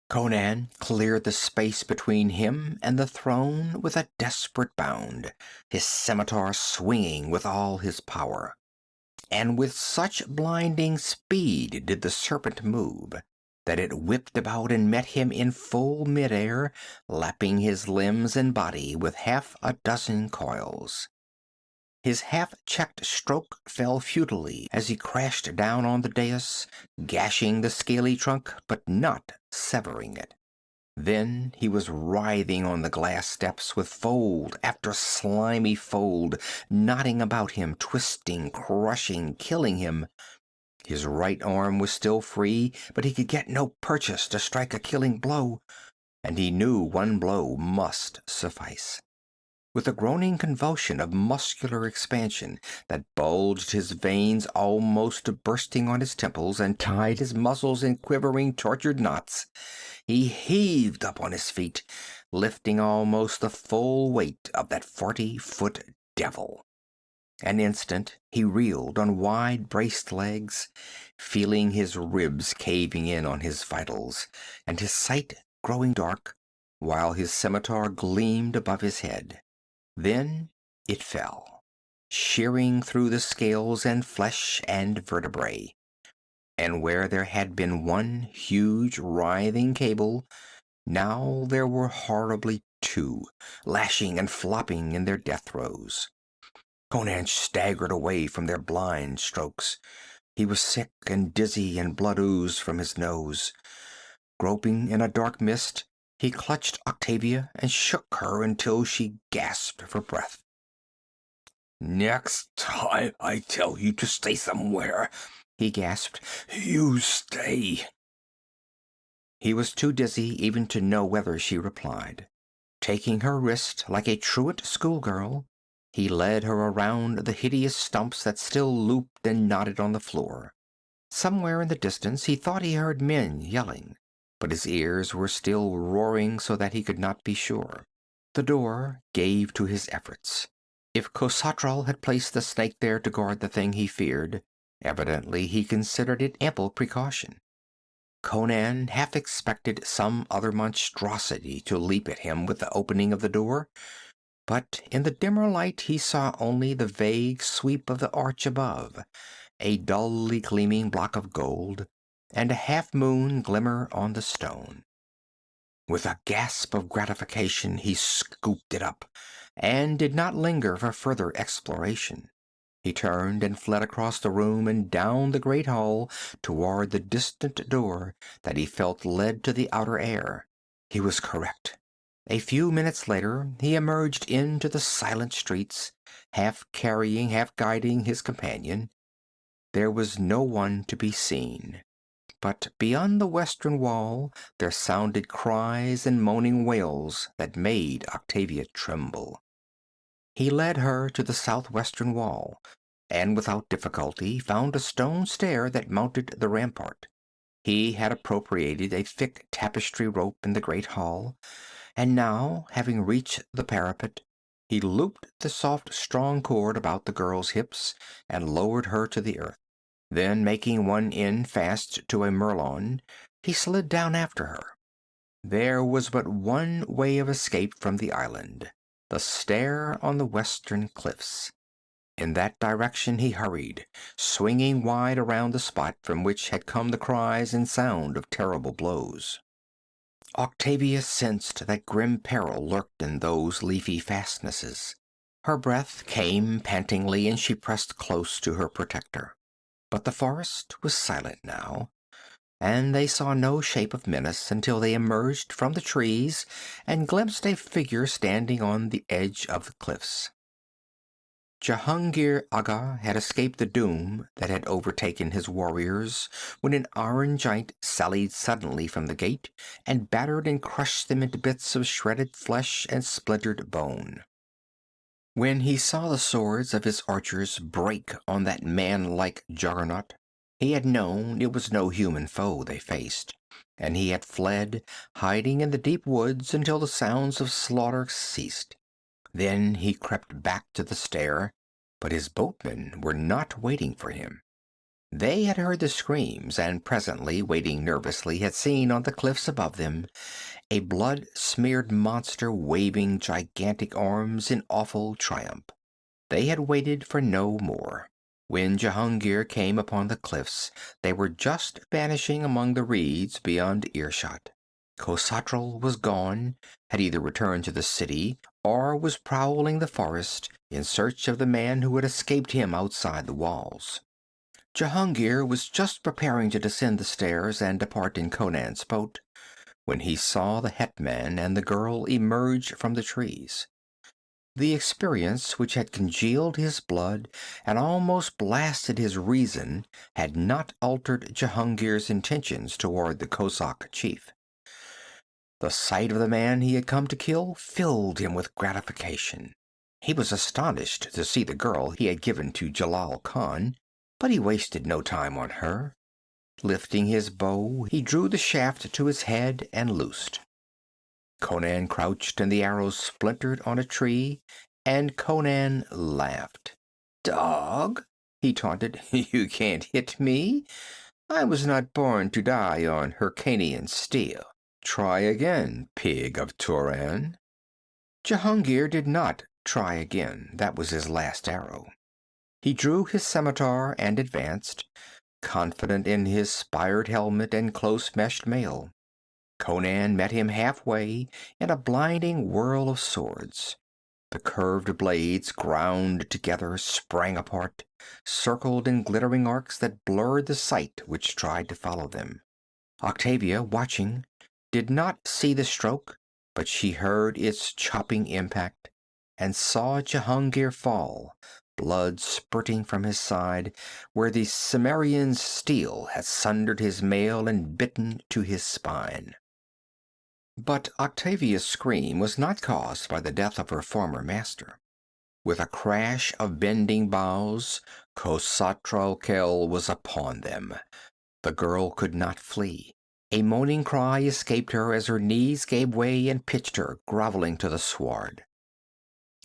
Conan cleared the space between him and the throne with a desperate bound, his scimitar swinging with all his power. And with such blinding speed did the serpent move, that it whipped about and met him in full midair, lapping his limbs and body with half a dozen coils. His half-checked stroke fell futilely as he crashed down on the dais, gashing the scaly trunk, but not severing it. Then he was writhing on the glass steps with fold after slimy fold knotting about him, twisting, crushing, killing him. His right arm was still free, but he could get no purchase to strike a killing blow, and he knew one blow must suffice. With a groaning convulsion of muscular expansion that bulged his veins almost to bursting on his temples and tied his muscles in quivering, tortured knots, he heaved up on his feet, lifting almost the full weight of that 40-foot devil. An instant he reeled on wide-braced legs, feeling his ribs caving in on his vitals, and his sight growing dark, while his scimitar gleamed above his head. Then it fell, shearing through the scales and flesh and vertebrae. And where there had been one huge writhing cable, now there were horribly two, lashing and flopping in their death throes. Conan staggered away from their blind strokes. He was sick and dizzy, and blood oozed from his nose. Groping in a dark mist, he clutched Octavia and shook her until she gasped for breath. "Next time I tell you to stay somewhere," he gasped, "you stay." He was too dizzy even to know whether she replied. Taking her wrist like a truant schoolgirl, he led her around the hideous stumps that still looped and knotted on the floor. Somewhere in the distance he thought he heard men yelling, but his ears were still roaring so that he could not be sure. The door gave to his efforts. If Khosatral had placed the snake there to guard the thing he feared, evidently he considered it ample precaution. Conan half expected some other monstrosity to leap at him with the opening of the door, but in the dimmer light he saw only the vague sweep of the arch above, a dully gleaming block of gold, and a half-moon glimmer on the stone. With a gasp of gratification he scooped it up, and did not linger for further exploration. He turned and fled across the room and down the great hall toward the distant door that he felt led to the outer air. He was correct. A few minutes later he emerged into the silent streets, half carrying, half guiding his companion. There was no one to be seen, but beyond the western wall there sounded cries and moaning wails that made Octavia tremble. He led her to the southwestern wall, and without difficulty found a stone stair that mounted the rampart. He had appropriated a thick tapestry rope in the great hall, and now, having reached the parapet, he looped the soft, strong cord about the girl's hips and lowered her to the earth. Then, making one end fast to a merlon, he slid down after her. There was but one way of escape from the island, the stair on the western cliffs. In that direction he hurried, swinging wide around the spot from which had come the cries and sound of terrible blows. Octavia sensed that grim peril lurked in those leafy fastnesses. Her breath came pantingly, and she pressed close to her protector. But the forest was silent now, and they saw no shape of menace until they emerged from the trees and glimpsed a figure standing on the edge of the cliffs. Jahangir Agha had escaped the doom that had overtaken his warriors when an iron giant sallied suddenly from the gate and battered and crushed them into bits of shredded flesh and splintered bone. When he saw the swords of his archers break on that man-like juggernaut, he had known it was no human foe they faced, and he had fled, hiding in the deep woods until the sounds of slaughter ceased. Then he crept back to the stair, but his boatmen were not waiting for him. They had heard the screams, and presently, waiting nervously, had seen on the cliffs above them a blood-smeared monster waving gigantic arms in awful triumph. They had waited for no more. When Jahangir came upon the cliffs, they were just vanishing among the reeds beyond earshot. Khosatral was gone, had either returned to the city, or was prowling the forest in search of the man who had escaped him outside the walls. Jahangir was just preparing to descend the stairs and depart in Conan's boat, when he saw the hetman and the girl emerge from the trees. The experience which had congealed his blood and almost blasted his reason had not altered Jahangir's intentions toward the Kozak chief. The sight of the man he had come to kill filled him with gratification. He was astonished to see the girl he had given to Jalal Khan, but he wasted no time on her. Lifting his bow, he drew the shaft to his head and loosed. Conan crouched, and the arrow splintered on a tree, and Conan laughed. "Dog," he taunted, "you can't hit me. I was not born to die on Hyrcanian steel." Try again, pig of Turan. Jahangir did not try again. That was his last arrow. He drew his scimitar and advanced, confident in his spired helmet and close-meshed mail. Conan met him halfway in a blinding whirl of swords. The curved blades ground together, sprang apart, circled in glittering arcs that blurred the sight which tried to follow them. Octavia, watching, did not see the stroke, but she heard its chopping impact and saw Jahangir fall, blood spurting from his side where the Cimmerian's steel had sundered his mail and bitten to his spine. But Octavia's scream was not caused by the death of her former master. With a crash of bending boughs, Khosatral Khel was upon them. The girl could not flee. A moaning cry escaped her as her knees gave way and pitched her, groveling to the sward.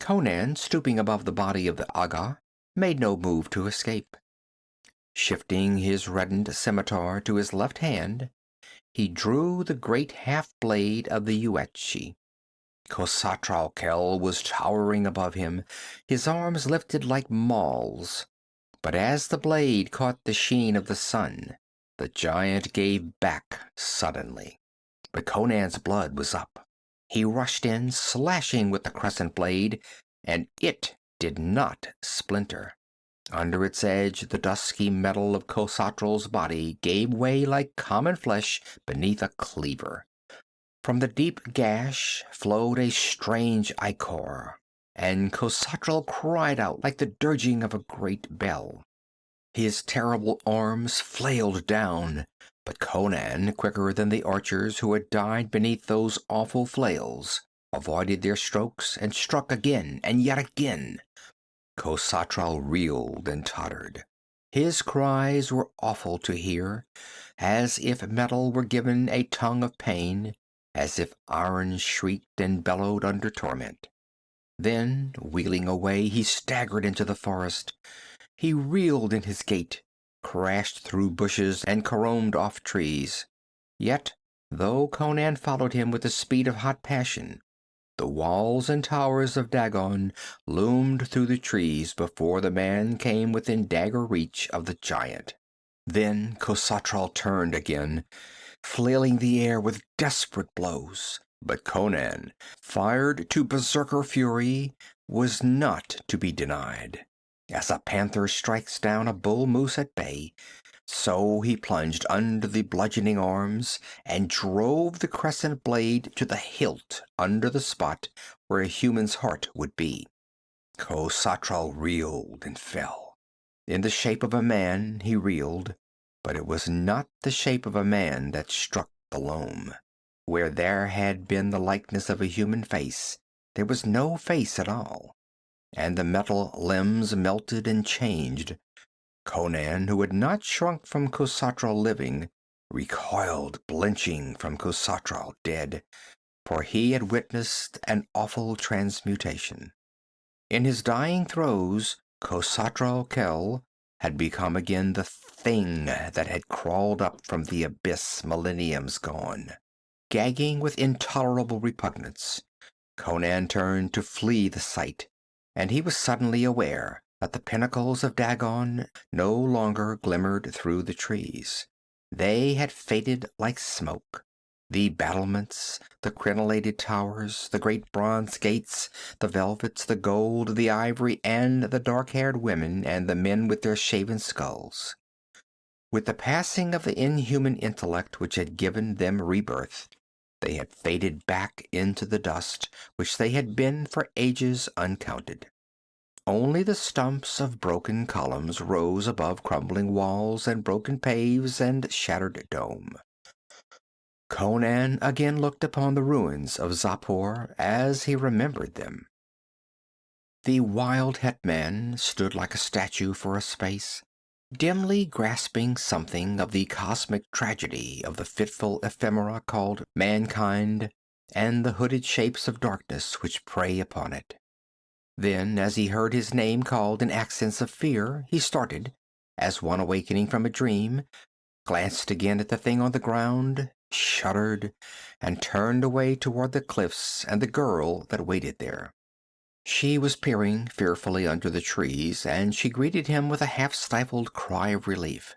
Conan, stooping above the body of the Aga, made no move to escape. Shifting his reddened scimitar to his left hand, he drew the great half-blade of the Yuetshi. Khosatral Khel was towering above him, his arms lifted like mauls. But as the blade caught the sheen of the sun, the giant gave back suddenly. But Conan's blood was up. He rushed in, slashing with the crescent blade, and it did not splinter. Under its edge, the dusky metal of Khosatral's body gave way like common flesh beneath a cleaver. From the deep gash flowed a strange ichor, and Khosatral cried out like the dirging of a great bell. His terrible arms flailed down, but Conan, quicker than the archers who had died beneath those awful flails, avoided their strokes and struck again and yet again. Khosatral reeled and tottered. His cries were awful to hear, as if metal were given a tongue of pain, as if iron shrieked and bellowed under torment. Then, wheeling away, he staggered into the forest. He reeled in his gait, crashed through bushes and caromed off trees. Yet, though Conan followed him with the speed of hot passion, the walls and towers of Dagon loomed through the trees before the man came within dagger reach of the giant. Then Khosatral turned again, flailing the air with desperate blows. But Conan, fired to berserker fury, was not to be denied. As a panther strikes down a bull moose at bay, so he plunged under the bludgeoning arms and drove the crescent blade to the hilt under the spot where a human's heart would be. Khosatral reeled and fell. In the shape of a man he reeled, but it was not the shape of a man that struck the loam. Where there had been the likeness of a human face, there was no face at all, and the metal limbs melted and changed. Conan, who had not shrunk from Khosatral living, recoiled blenching from Khosatral dead, for he had witnessed an awful transmutation. In his dying throes, Khosatral Khel had become again the thing that had crawled up from the abyss millenniums gone. Gagging with intolerable repugnance, Conan turned to flee the sight, and he was suddenly aware that the pinnacles of Dagon no longer glimmered through the trees. They had faded like smoke. The battlements, the crenellated towers, the great bronze gates, the velvets, the gold, the ivory, and the dark-haired women and the men with their shaven skulls. With the passing of the inhuman intellect which had given them rebirth, they had faded back into the dust which they had been for ages uncounted. Only the stumps of broken columns rose above crumbling walls and broken paves and shattered dome. Conan again looked upon the ruins of Xapur as he remembered them. The wild hetman stood like a statue for a space, dimly grasping something of the cosmic tragedy of the fitful ephemera called mankind and the hooded shapes of darkness which prey upon it. Then, as he heard his name called in accents of fear, he started, as one awakening from a dream, glanced again at the thing on the ground, shuddered, and turned away toward the cliffs and the girl that waited there. She was peering fearfully under the trees, and she greeted him with a half-stifled cry of relief.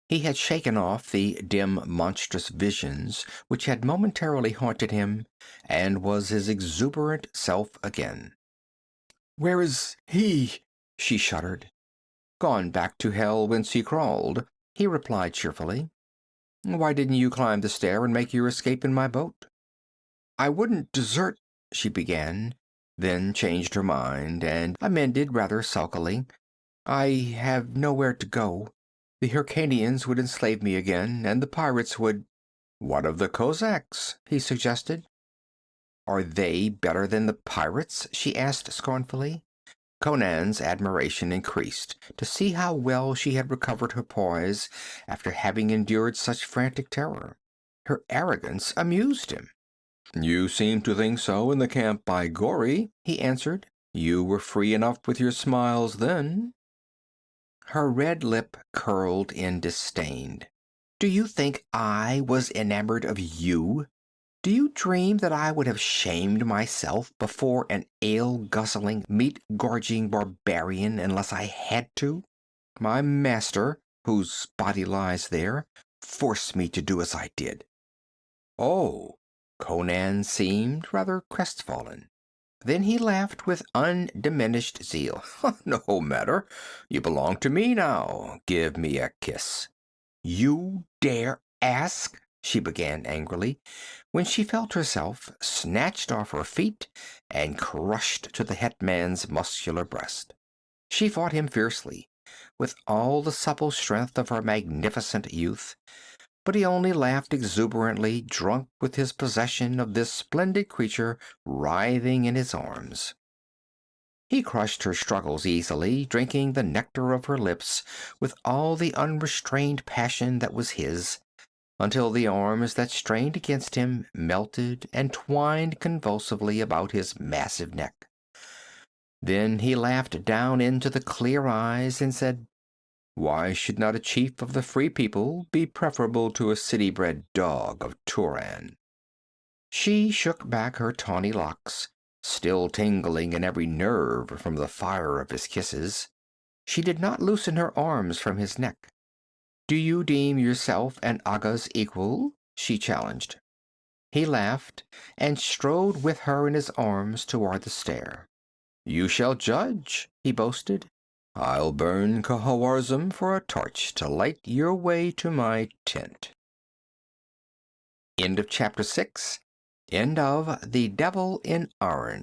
He had shaken off the dim, monstrous visions which had momentarily haunted him, and was his exuberant self again. "Where is he?" she shuddered. "Gone back to hell whence he crawled," he replied cheerfully. "Why didn't you climb the stair and make your escape in my boat?" "I wouldn't desert," she began, then changed her mind and amended rather sulkily. "I have nowhere to go. The Hyrcanians would enslave me again, and the pirates would—" "What of the Cossacks?" he suggested. "Are they better than the pirates?" she asked scornfully. Conan's admiration increased to see how well she had recovered her poise after having endured such frantic terror. Her arrogance amused him. "You seem to think so in the camp by Gori," he answered. "You were free enough with your smiles then." Her red lip curled in disdain. "Do you think I was enamored of you? Do you dream that I would have shamed myself before an ale-guzzling, meat-gorging barbarian unless I had to? My master, whose body lies there, forced me to do as I did." "Oh!" Conan seemed rather crestfallen. Then he laughed with undiminished zeal. "No matter. You belong to me now. Give me a kiss." "You dare ask?" she began angrily, when she felt herself snatched off her feet and crushed to the hetman's muscular breast. She fought him fiercely, with all the supple strength of her magnificent youth, but he only laughed exuberantly, drunk with his possession of this splendid creature writhing in his arms. He crushed her struggles easily, drinking the nectar of her lips with all the unrestrained passion that was his, until the arms that strained against him melted and twined convulsively about his massive neck. Then he laughed down into the clear eyes and said, "Why should not a chief of the Free People be preferable to a city-bred dog of Turan?" She shook back her tawny locks, still tingling in every nerve from the fire of his kisses. She did not loosen her arms from his neck. "Do you deem yourself an Agha's equal?" she challenged. He laughed and strode with her in his arms toward the stair. "You shall judge," he boasted. "I'll burn Khawarizm for a torch to light your way to my tent." End of chapter 6. End of The Devil in Iron.